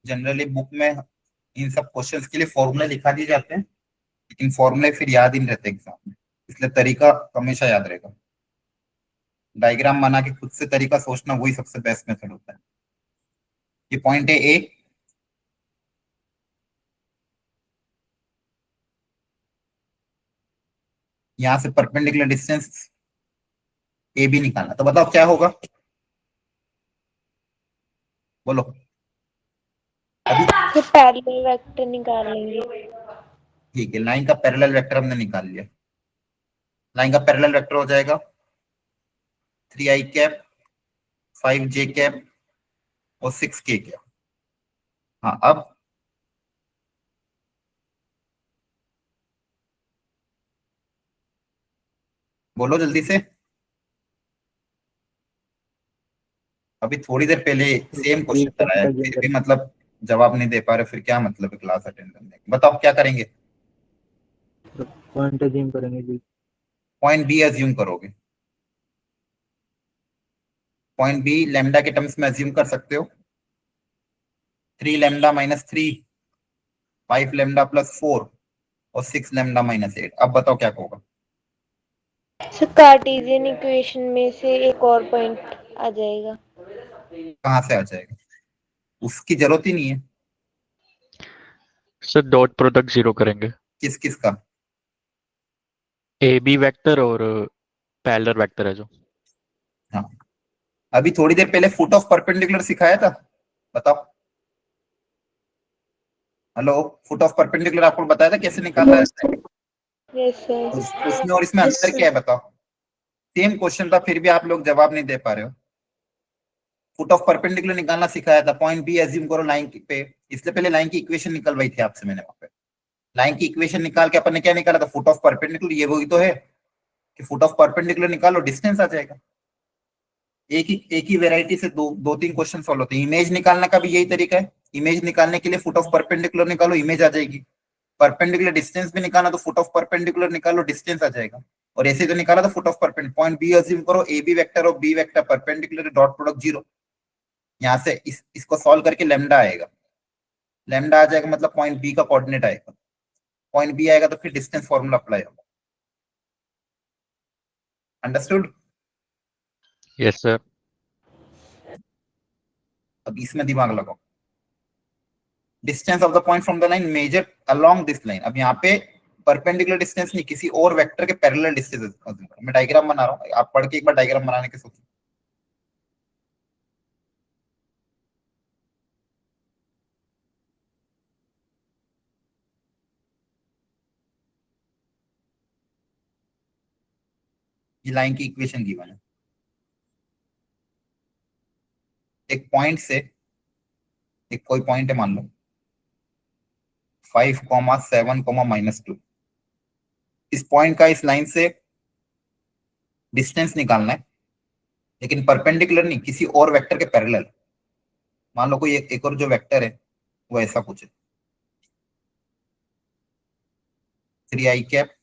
जनरली बुक में इन सब क्वेश्चंस के लिए फॉर्मूले लिखा दिए जाते हैं, लेकिन फॉर्मूले फिर याद ही नहीं रहते एग्जाम में, इसलिए तरीका हमेशा याद रहेगा। डायग्राम बना के खुद से तरीका सोचना वही सबसे बेस्ट मेथड होता है। ये पॉइंट है ए, यहां से परपेंडिकुलर डिस्टेंस ए बी निकालना, तो बताओ क्या होगा, बोलो। अभी तो पैरेलल वेक्टर निकाल लेंगे। ठीक है, लाइन का पैरेलल वेक्टर हमने निकाल लिया। लाइन का पैरेलल वेक्टर हो जाएगा 3i कैप, 5j कैप और 6k कैप। हाँ, अब बोलो जल्दी से। अभी थोड़ी देर पहले सेम क्वेश्चन कराया है, फिर भी मतलब जवाब नहीं दे पा रहे, फिर क्या मतलब है क्लास अटेंड करने का? बताओ क्या करेंगे। पॉइंट अज्यूम करेंगे जी। पॉइंट बी अज्यूम करोगे। पॉइंट बी लैम्डा के टर्म्स में अज्यूम कर सकते हो, 3 लैम्डा माइनस 3, 5 लैम्डा प्लस 4 और 6 लैम्डा माइनस 8। अब बताओ क्या होगा। सर कार्टेशियन इक्वेशन में से एक और पॉइंट आ जाएगा। कहाँ से आ जाएगा, उसकी जरूरत ही नहीं है। सर डॉट प्रोडक्ट जीरो करेंगे, किस किस का? ए बी वेक्टर और पैरेलल वेक्टर है जो। हाँ, अभी थोड़ी देर पहले फुट ऑफ परपेंडिकुलर सिखाया था, बताओ। हेलो, फुट ऑफ परपेंडिकुलर आपको बताया था कैसे निकालना Yes, है? sir. Yes sir. उसमें और इसमें Yes, अंतर sir. क्या है बताओ। सेम क्वेश्चन था, फिर भी आप लोग जवाब नहीं दे पा रहे हो। फुट ऑफ परपेंडिकुलर निकालना सिखाया था, पॉइंट बी एज्यूम करो लाइन पे, इसलिए पहले लाइन की इक्वेशन निकलवाई थी आपसे मैंने वहां पे। लाइन की इक्वेशन निकाल के अपन ने क्या निकाला था, फुट ऑफ परपेंडिकुलर, ये वही तो है कि फुट ऑफ परपेंडिकुलर निकालो डिस्टेंस आ जाएगा। एक ही वेराइटी से दो दो तीन क्वेश्चन सॉल्व होते हैं। इमेज निकालने का भी यही तरीका है, इमेज निकालने के लिए फुट ऑफ परपेंडिकुलर निकालो, इमेज आ जाएगी। परपेंडिकुलर डिस्टेंस भी निकालना तो फुट ऑफ परपेंडिकुलर निकालो, डिस्टेंस आ जाएगा। और ऐसे तो निकाला था foot of perpendicular, point B assume करो, ए बी वेक्टर और B vector perpendicular, dot product zero. यहाँ से इसको सॉल्व करके लेमडा आएगा, लेमडा आ जाएगा मतलब पॉइंट बी का कोऑर्डिनेट आएगा, पॉइंट बी आएगा तो फिर डिस्टेंस फॉर्मूला अप्लाई होगा। अंडरस्टूड? Yes sir. अब इसमें दिमाग लगाओ। Distance of the point from the line measure along this line, अब यहाँ पे परपेंडिकुलर डिस्टेंस नहीं, किसी और वेक्टर के पैरेलल डिस्टेंस। मैं डायग्राम बना रहा हूँ, आप पढ़ के एक बार डायग्राम बनाने के सोचो। ये लाइन की इक्वेशन गिवन है, एक पॉइंट से, एक कोई पॉइंट है मान लो 5,7,-2, इस पॉइंट का इस लाइन से डिस्टेंस निकालना है, लेकिन परपेंडिकुलर नहीं, किसी और वेक्टर के पैरेलल। मान लो कोई एक और जो वेक्टर है वो ऐसा कुछ है, 3i cap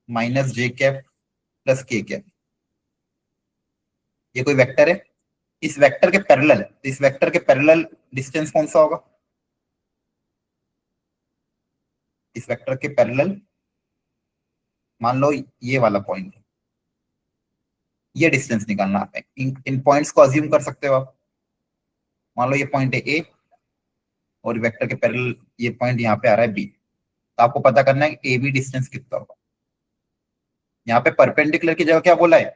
minus j cap plus k cap, ये कोई वेक्टर है, इस वेक्टर के पैरेलल, इस वेक्टर के पैरेलल डिस्टेंस कौन सा होगा, इस वेक्टर के पैरेलल मान लो ये वाला पॉइंट है, ये डिस्टेंस निकालना है। इन पॉइंट्स को अज्यूम कर सकते हो आप। मान लो ये पॉइंट है ए और वेक्टर के पैरेलल ये पॉइंट यहाँ पे आ रहा है बी, तो आपको पता करना है कि ए बी डिस्टेंस कितना होगा। यहाँ पे परपेंडिकुलर की जगह क्या बोला है,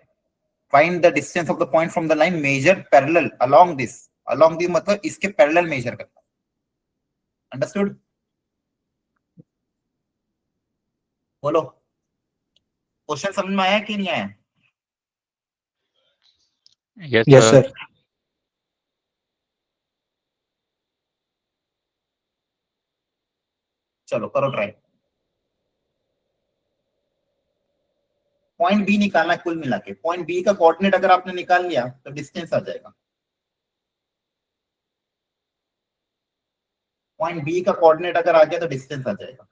find the distance of the point from the line measure parallel along this, along this मतलब इसके पैरेलल मेजर करना। अंडरस्टूड? बोलो, क्वेश्चन समझ में आया कि नहीं आया? Yes yes sir. सर। चलो करो ट्राई। पॉइंट बी निकालना है, कुल मिला के पॉइंट बी का कोऑर्डिनेट अगर आपने निकाल लिया तो डिस्टेंस आ जाएगा। पॉइंट बी का कोऑर्डिनेट अगर आ गया तो डिस्टेंस आ जाएगा।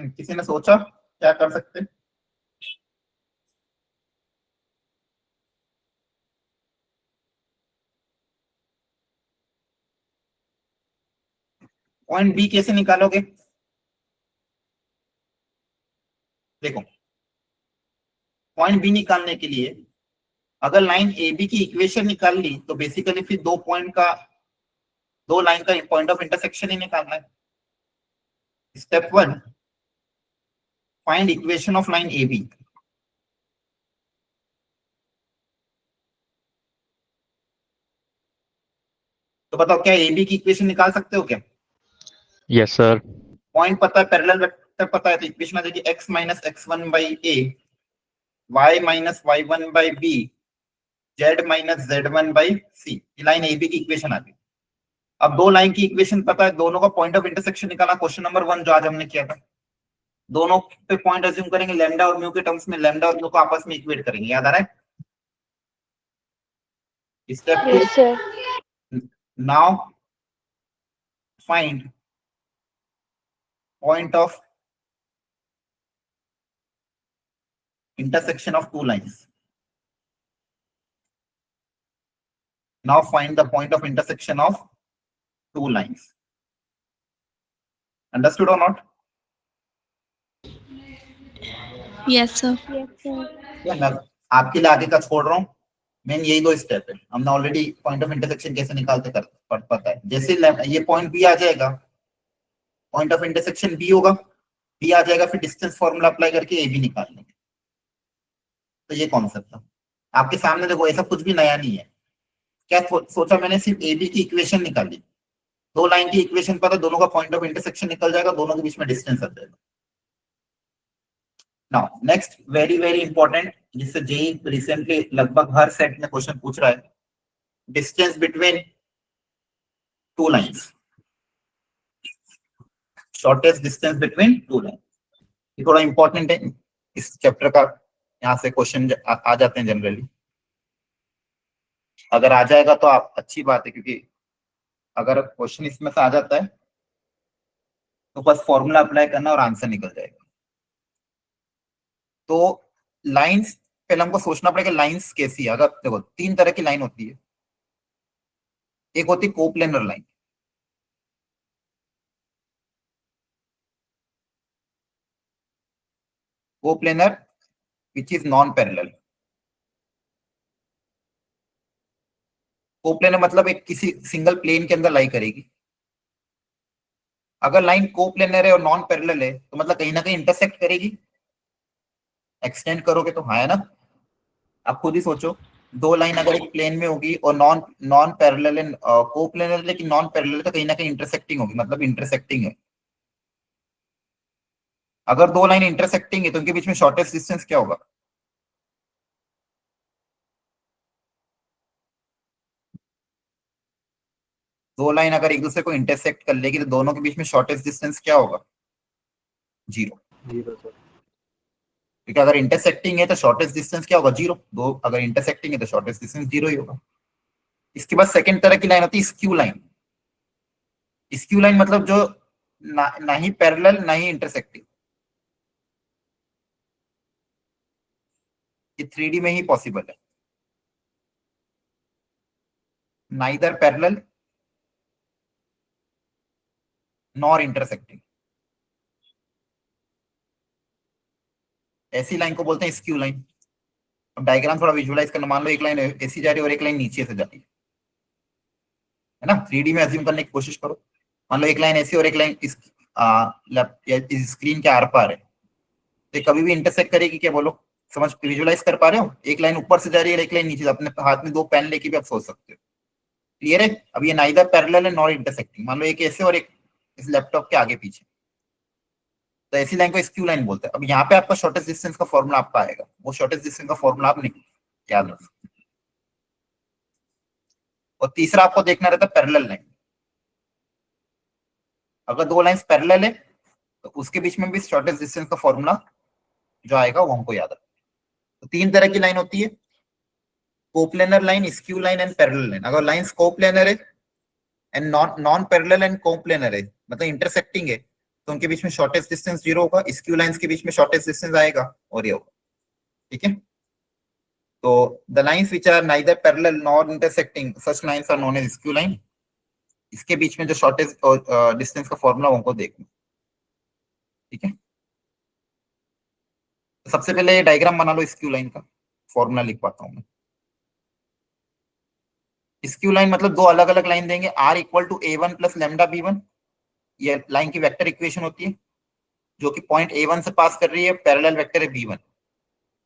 किसी ने सोचा क्या कर सकते हैं? पॉइंट बी कैसे निकालोगे? देखो, पॉइंट बी निकालने के लिए अगर लाइन ए बी की इक्वेशन निकाल ली तो बेसिकली फिर दो लाइन का पॉइंट ऑफ इंटरसेक्शन ही निकालना है। Step 1, find equation of line A B. तो बताओ, क्या ए बी की इक्वेशन निकाल सकते हो क्या? Yes sir. पॉइंट पता है, पैरेलल वेक्टर पता है, तो इक्वेशन आ जाएगी x minus x1 by a, y minus y1 by b, z minus z1 by c. ये लाइन ए बी की इक्वेशन आ गई। अब दो लाइन की इक्वेशन पता है, दोनों का पॉइंट ऑफ इंटरसेक्शन निकाला, क्वेश्चन नंबर 1 जो आज हमने किया था। दोनों पे पॉइंट अज्यूम करेंगे, लैम्डा और म्यू के टर्म्स में लैम्डा और म्यू को आपस में इक्वेट करेंगे। याद आ रहा है? Step 2, yes sir. Now find point of intersection of two lines. Now find the point of intersection of two lines. Understood or not? Yes, sir. Yes, sir. या मैं आपके लिए आगे का छोड़ रहा हूँ। मेन यही दो स्टेप है, हमने ऑलरेडी पॉइंट ऑफ इंटरसेक्शन कैसे निकालते पता है। जैसे ये पॉइंट बी आ जाएगा, पॉइंट ऑफ इंटरसेक्शन बी होगा, बी आ जाएगा, फिर डिस्टेंस फॉर्मूला अप्लाई करके ए बी निकाल लेंगे। तो ये कॉन्सेप्ट था आपके सामने। देखो, ऐसा कुछ भी नया नहीं है। क्या सोचा मैंने? सिर्फ ए बी की इक्वेशन निकाली, दो लाइन की इक्वेशन पता, दोनों का पॉइंट ऑफ इंटरसेक्शन निकल जाएगा, दोनों के बीच में डिस्टेंस आ जाएगा। Now next very very important, जिससे जेई रिसेंटली लगभग हर सेट में क्वेश्चन पूछ रहा है, distance between two lines, shortest distance between two line. ये थोड़ा इंपॉर्टेंट है इस चैप्टर का, यहाँ से क्वेश्चन आ जाते हैं जनरली। अगर आ जाएगा तो आप अच्छी बात है, क्योंकि अगर क्वेश्चन इसमें से आ जाता है तो बस फॉर्मूला अप्लाई करना और आंसर निकल जाएगा। तो लाइंस, पहले हमको सोचना पड़ेगा लाइंस कैसी है। अगर देखो, तीन तरह की लाइन होती है। एक होती है coplanar line, coplanar which is non parallel. Coplanar मतलब एक किसी सिंगल प्लेन के अंदर लाई करेगी। अगर लाइन कोप्लेनर है और नॉन पैरेलल है तो मतलब कहीं ना कहीं इंटरसेक्ट करेगी। एक्सटेंड करोगे तो हाँ, है ना? आप खुद ही सोचो, दो लाइन अगर एक प्लेन में होगी और नॉन पैरेलल है, कोप्लेनर लेकिन नॉन पैरेलल है, तो कहीं ना कहीं इंटरसेक्टिंग होगी, मतलब इंटरसेक्टिंग है। अगर दो लाइन इंटरसेक्टिंग है तो उनके बीच में शॉर्टेस्ट डिस्टेंस क्या होगा? दो लाइन अगर एक दूसरे को इंटरसेक्ट कर लेगी तो दोनों के बीच में शॉर्टेस्ट डिस्टेंस क्या होगा? 0। 0 सर। क्योंकि अगर इंटरसेक्टिंग है तो शॉर्टेस्ट डिस्टेंस क्या होगा? 0। दो अगर इंटरसेक्टिंग है तो शॉर्टेस्ट डिस्टेंस 0 ही होगा। इसके बाद सेकंड तरह की लाइन होती है स्क्यू लाइन। स्क्यू लाइन मतलब जो ना ही पैरेलल ना ही इंटरसेक्टिंग। ये 3D में ही पॉसिबल है, नाइदर पैरेलल नॉर इंटरसेक्टिंग। ऐसी लाइन को बोलते हैं स्क्यू लाइन। अब डायग्राम थोड़ा विजुअलाइज करना। मान लो एक लाइन ऐसी जा रही है और एक लाइन नीचे से जा रही है ना? 3D में अज्यूम करने की कोशिश करो। मान लो एक लाइन ऐसी और एक लाइन इस स्क्रीन के आर पार है, तो ये कभी भी इंटरसेक्ट करेगी क्या? बोलो, समझ विजुअलाइज कर पा रहे हो? एक लाइन ऊपर से जा रही है, एक लाइन नीचे। अपने हाथ में दो पेन लेके भी आप सोच सकते हो। क्लियर है? अब ये नाइदर पैरेलल है नॉर इंटरसेक्टिंग। मान लो एक ऐसे और एक इस लैपटॉप के आगे पीछे, तो ऐसी लाइन को स्क्यू लाइन बोलते हैं। अब यहाँ पे आपका शॉर्टेस्ट डिस्टेंस का फॉर्मूला आपका आएगा, वो शॉर्टेस्ट डिस्टेंस का फॉर्मूला आप याद रखो। और तीसरा आपको देखना रहता है पैरेलल लाइन। अगर दो लाइंस पैरेलल है तो उसके बीच में भी शॉर्टेस्ट डिस्टेंस का फॉर्मूला जो आएगा वो हमको याद रखना। तो तीन तरह की लाइन होती है, coplanar line, skew line and parallel line. अगर लाइंस कोप्लेनर है and non parallel and coplanar है, मतलब इंटरसेक्टिंग है, तो उनके बीच में शॉर्टेस्ट डिस्टेंस 0 होगा, स्क्यू लाइंस के बीच में शॉर्टेस्ट डिस्टेंस आएगा और ये होगा। ठीक है, तो the lines which are neither parallel nor intersecting such lines are known as skew line. इसके बीच में जो शॉर्टेस्ट डिस्टेंस का फॉर्मूला उनको देखना। ठीक है, तो सबसे पहले डायग्राम बना लो स्क्यू लाइन का, फॉर्मूला लिख पाता हूँ मैं। स्क्यू लाइन मतलब दो अलग अलग लाइन देंगे, r equal to a1 plus lambda b1, ये लाइन की वेक्टर इक्वेशन होती है, जो कि पॉइंट a1 से पास कर रही है, पैरेलल वेक्टर है b1।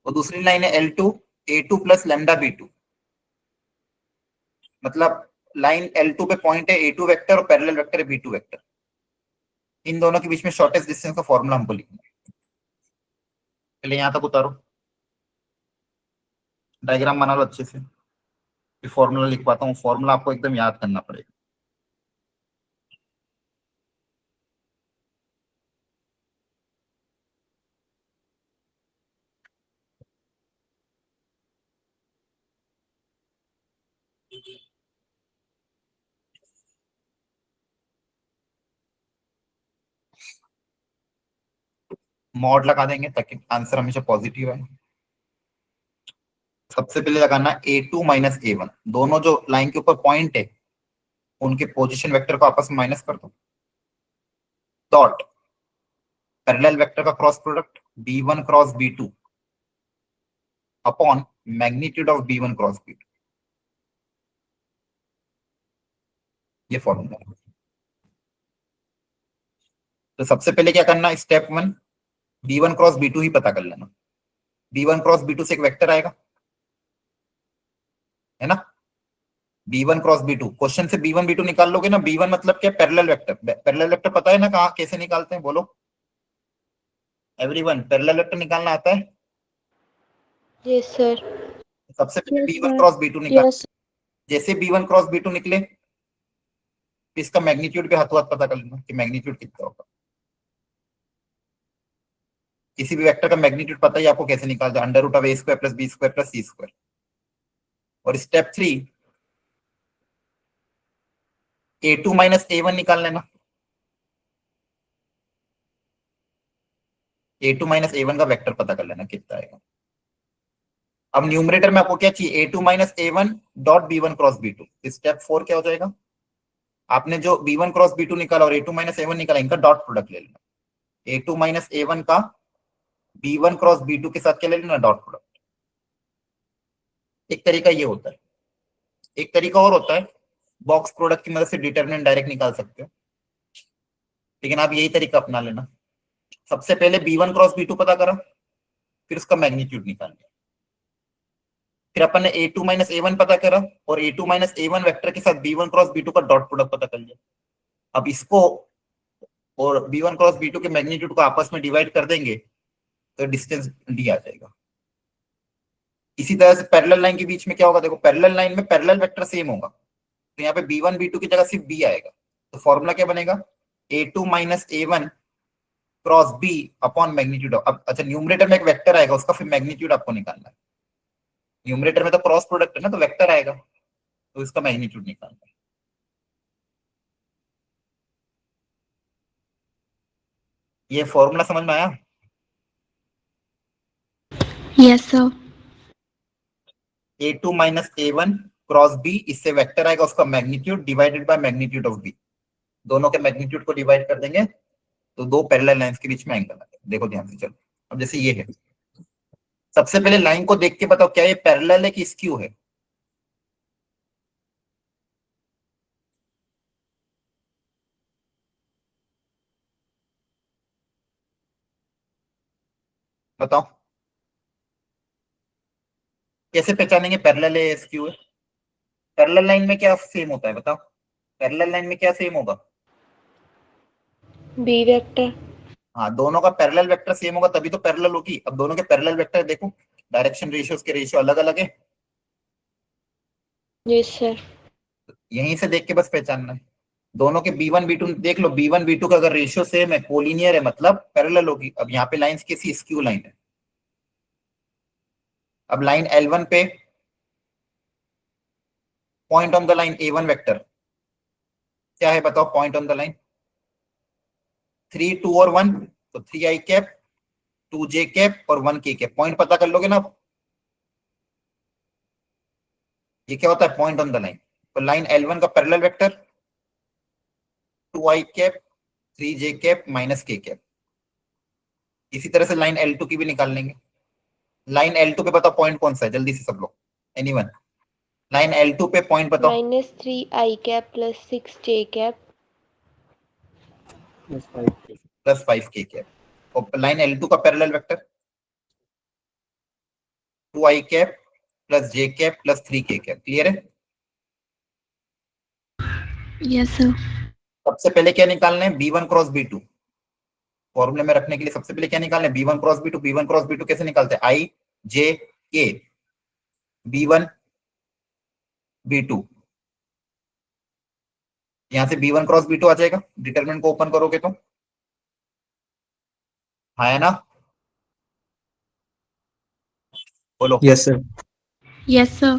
और दूसरी लाइन है L2 a2 plus lambda b2, मतलब लाइन L2 पे पॉइंट है a2 वेक्टर और पैरेलल वेक्टर है b2 वेक्टर। इन दोनों के बीच में शॉर्टेस्ट डिस्टेंस का फॉर्मूला हमको लिखना है। पहले यहां तक उतारो, डायग्राम बना लो अच्छे से, फॉर्मूला लिख पाता हूँ। फॉर्मूला आपको एकदम याद करना पड़ेगा। मॉड लगा देंगे ताकि आंसर हमेशा पॉजिटिव आए। सबसे पहले लगाना a2 माइनस a1, दोनों जो लाइन के ऊपर पॉइंट है उनके पोजीशन वेक्टर को आपस में माइनस कर दो। डॉट पैरेलल वेक्टर का cross product b1 cross b2 upon magnitude of b1 cross b2, ये फॉर्मूला। तो सबसे पहले क्या करना, स्टेप 1 b1 क्रॉस b2 ही पता कर लेना। b1 क्रॉस b2 से एक वेक्टर आएगा, है ना, b1 क्रॉस b2। क्वेश्चन से b1 b2 निकाल लोगे ना, b1 मतलब क्या, पैरेलल वेक्टर। पैरेलल वेक्टर पता है ना कहाँ कैसे निकालते हैं, बोलो एवरीवन, पैरेलल वेक्टर निकालना आता है? Yes sir. सबसे पहले Yes, b1 sir. Cross b2 निकाल। Yes. जैसे b1 क्रॉस b2 निकले, इसका मैग्नीट्यूड पे हाथों हाथ पता कर लेना कि मैग्नीट्यूड कितना होगा। किसी भी वेक्टर का मैग्नीट्यूड पता ही आपको कैसे निकालते हैं, under root of a square plus b square plus c square. और स्टेप 3 a2 माइनस a1 निकाल लेना। a2 माइनस a1 का वेक्टर पता कर लेना कितना आएगा। अब न्यूमरेटर में आपको क्या चाहिए, a2 माइनस a1 dot b1 cross b2। Step 4 क्या हो जाएगा, आपने जो b1 क्रॉस b2 निकाला और a2 माइनस a1 निकाला, इनका डॉट प्रोडक्ट ले लेना। a2 माइनस a1 का b1 क्रॉस b2 के साथ क्या ले लेना, डॉट प्रोडक्ट। एक तरीका ये होता है, एक तरीका और होता है, बॉक्स प्रोडक्ट की मदद से डिटरमिनेंट डायरेक्ट निकाल सकते हो, लेकिन आप यही तरीका अपना लेना। सबसे पहले b1 क्रॉस b2 पता करा, फिर उसका मैग्नीट्यूड निकाल लिया, फिर अपन ने a2 माइनस a1 पता करा और a2 माइनस a1 वेक्टर के साथ b1 क्रॉस b2 का डॉट प्रोडक्ट पता कर लिया। अब इसको और b1 क्रॉस b2 के मैग्नीट्यूड को आपस में डिवाइड कर देंगे तो डिस्टेंस d आ जाएगा। इसी तरह से पैरेलल लाइन के बीच में क्या होगा, देखो पैरेलल लाइन में पैरेलल वेक्टर सेम होगा, तो यहाँ पे b1 b2 की जगह सिर्फ b आएगा। तो फॉर्मूला क्या बनेगा, a2 माइनस a1 cross b upon magnitude of. अब अच्छा, न्यूमरेटर में एक वेक्टर आएगा, उसका फिर मैग्नीट्यूड आपको निकालना है। न्यूमरेटर में तो क्रॉस प्रोडक्ट है ना, तो वेक्टर आएगा, तो इसका मैग्नीट्यूड निकालना है। ये फॉर्मूला समझ में आया? Yes, sir. a2 माइनस a1 क्रॉस b, इससे वेक्टर आएगा, उसका magnitude divided by magnitude of b। दोनों के मैग्नीट्यूड को डिवाइड कर देंगे तो दो पैरेलल लाइंस के बीच में एंगल आएगा। देखो ध्यान से चलो, अब जैसे ये है, सबसे पहले लाइन को देख के बताओ क्या ये पैरेलल है कि स्क्यू है। बताओ कैसे पहचानेंगे पैरेलल है स्क्यू है? पैरेलल लाइन में क्या सेम होता है बताओ, पैरेलल लाइन में क्या सेम होगा? B vector. हाँ, दोनों का पैरेलल वेक्टर सेम होगा तभी तो पैरेलल होगी। अब दोनों के पैरेलल वेक्टर देखो, डायरेक्शन रेशियोज के रेशियो अलग अलग है, यस सर। यहीं से देख के बस पहचानना है। दोनों के b1 b2 देख लो, b1 b2 का अगर रेशियो सेम है, कोलिनियर है, मतलब पैरेलल होगी। अब यहाँ पे लाइंस कैसी, स्क्यू लाइन है। अब लाइन L1 पे point on the line a1 vector क्या है बताओ, पॉइंट ऑन द लाइन 3 2 और 1, तो 3 i कैप 2 j कैप और 1 k कैप। पॉइंट पता कर लोगे ना आप? ये क्या होता है? Point on the line. तो लाइन L1 का parallel vector 2 i cap 3 j cap minus k cap. इसी तरह से लाइन L2 की भी निकाल लेंगे। लाइन L2 पे बताओ पॉइंट कौन सा है, जल्दी से सब लोग, एनीवन। लाइन L2 पे पॉइंट बताओ। -3 i cap plus 6 j cap plus 5 k cap. और लाइन L2 का parallel vector 2 i cap plus j cap plus 3 k cap. Clear है? Yes, sir. सबसे पहले क्या निकालना है? b1 cross b2। फॉर्मूले में रखने के लिए सबसे पहले क्या निकालना है? b1 cross b2। b1 cross b2 कैसे निकालते हैं? i j k b1 b2। यहां से b1 क्रॉस b2 आ जाएगा। डिटरमिनेंट को ओपन करोगे तो हाँ है ना? बोलो। Yes sir. Yes, sir.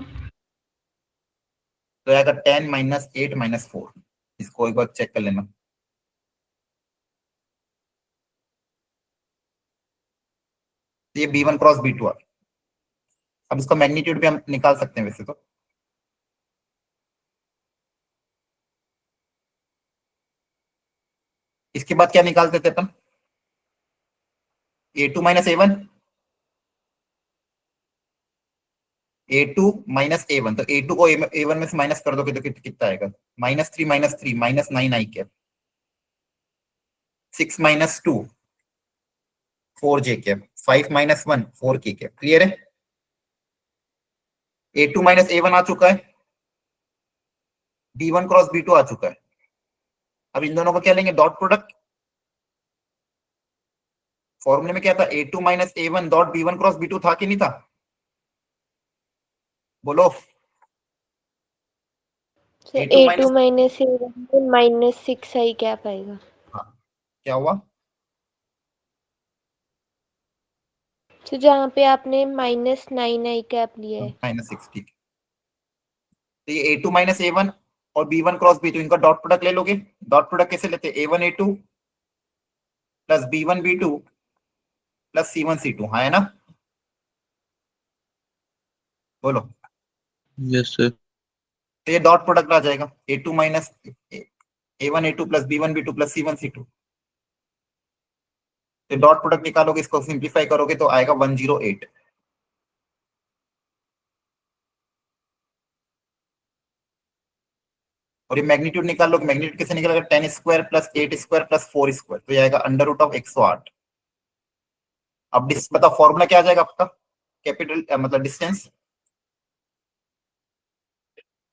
तो आएगा 10 माइनस 8 माइनस 4। इसको एक बार चेक कर लेना। ये b1 क्रॉस b2 आ। अब इसका मैग्नीट्यूड भी हम निकाल सकते हैं वैसे तो। इसके बाद क्या निकालते थे अपन? a2 माइनस a1, a2 माइनस a1। तो a2 को a1 में से माइनस कर दोगे तो कितना आएगा? -3 minus 3 minus 9 i cap 6 minus 2 4 j cap 5 minus 1 4 k cap. Clear है? a2 माइनस a1 आ चुका है, b1 क्रॉस b2 आ चुका है। अब इन दोनों को क्या लेंगे? Dot product. फॉर्मूले में क्या था? a2 माइनस a1 dot b1 cross b2 था कि नहीं था? बोलो। a2 माइनस a1 माइनस 6 i कैप आएगा। हाँ, क्या हुआ? तो जहाँ पे आपने -9 i कैप लिया है। -6। ठीक है। तो ये a2 माइनस a1 और b1 क्रॉस b2 इनका डॉट प्रोडक्ट ले लोगे। डॉट प्रोडक्ट कैसे लेते हैं? a1 a2 plus b1 b2 plus c1 c2। हाँ है ना? बोलो। Yes sir. तो ये डॉट प्रोडक्ट आ जाएगा a2 माइनस a1 a2 plus b1 b2 plus c1 c2। तो डॉट प्रोडक्ट निकालोगे, इसको सिंप्लीफाई करोगे तो आएगा 108। और ये मैग्नीट्यूड निकाल लो। मैग्नीट्यूड कैसे निकलेगा? 10 square plus 8 square plus 4 square. तो ये आएगा √108। अब बताओ फॉर्मूला क्या आ जाएगा आपका? कैपिटल मतलब डिस्टेंस।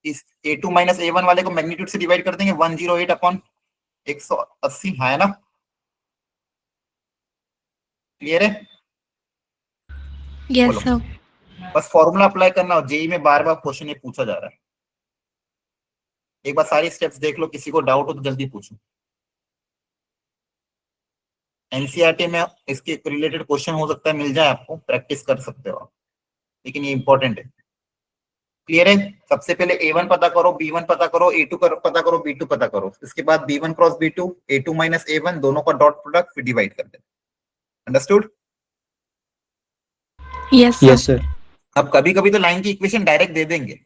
इस a2 माइनस a1 वाले को मैग्नीट्यूड से डिवाइड कर देंगे 108 अपॉन 180। हाँ है ना? क्लियर है? Yes, बोलो। sir. बस फॉर्मूला अप्लाई करना। और जेई में बार बार क्वेश्चन ये पूछा जा रहा है। एक बार सारी स्टेप्स देख लो, किसी को डाउट हो तो जल्दी पूछो। एनसीईआरटी में इसके रिलेटेड क्वेश्चन हो सकता है मिल जाए आपको, प्रैक्टिस कर सकते हो आप, लेकिन ये इंपॉर्टेंट है। क्लियर है? सबसे पहले a1 पता करो, b1 पता करो, a2 पता करो, b2 पता करो। इसके बाद b1 क्रॉस b2 a2 माइनस a1 दोनों का डॉट प्रोडक्ट फिर डिवाइड कर देना। Understood? Yes, sir. Yes sir. अब कभी कभी तो लाइन की इक्वेशन डायरेक्ट दे देंगे,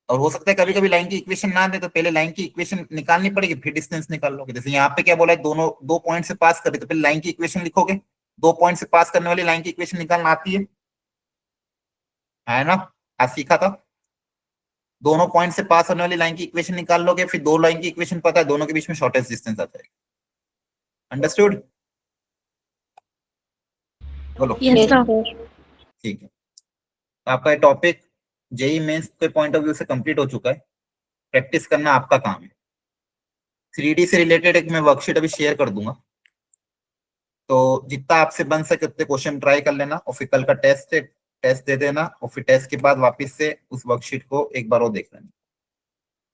और हो सकता है कभी कभी लाइन की इक्वेशन ना दे तो पहले लाइन की इक्वेशन निकालनी पड़ेगी, फिर डिस्टेंस निकाल लोगे। जैसे यहाँ पे क्या बोला है? दोनों दो पॉइंट से पास करे, तो पहले लाइन की इक्वेशन लिखोगे। 2 पॉइंट से पास करने वाली लाइन की इक्वेशन निकालना आती है ना? आज सीखा था। दोनों पॉइंट से पास होने वाली लाइन की इक्वेशन निकाल लोगे, फिर दो लाइन की इक्वेशन पता है, दोनों के बीच में शॉर्टेस्ट डिस्टेंस आता है। अंडरस्टूड? बोलो। Yes, Yes, sir. sir. ठीक है, तो आपका ये टॉपिक जेई मेंस के पॉइंट ऑफ व्यू से कंप्लीट हो चुका है। प्रैक्टिस करना आपका काम है। 3D से रिलेटेड एक मैं वर्कशीट अभी शेयर कर दूंगा, तो जितना आपसे बन सके उतने क्वेश्चन ट्राई कर लेना, और फिर कल का टेस्ट है, टेस्ट दे देना, और फिर टेस्ट के बाद वापस से उस वर्कशीट को एक बार और देख लेना।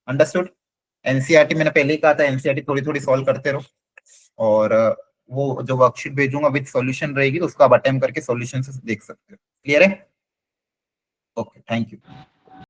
अंडरस्टूड? एनसीईआरटी मैंने पहले ही कहा था, एनसीईआरटी थोड़ी थोड़ी सॉल्व करते रहो, और वो जो वर्कशीट भेजूंगा विद सॉल्यूशन रहेगी, तो उसको आप अटेम्प्ट करके सॉल्यूशन से देख सकते हो। क्लियर है? Okay, thank you.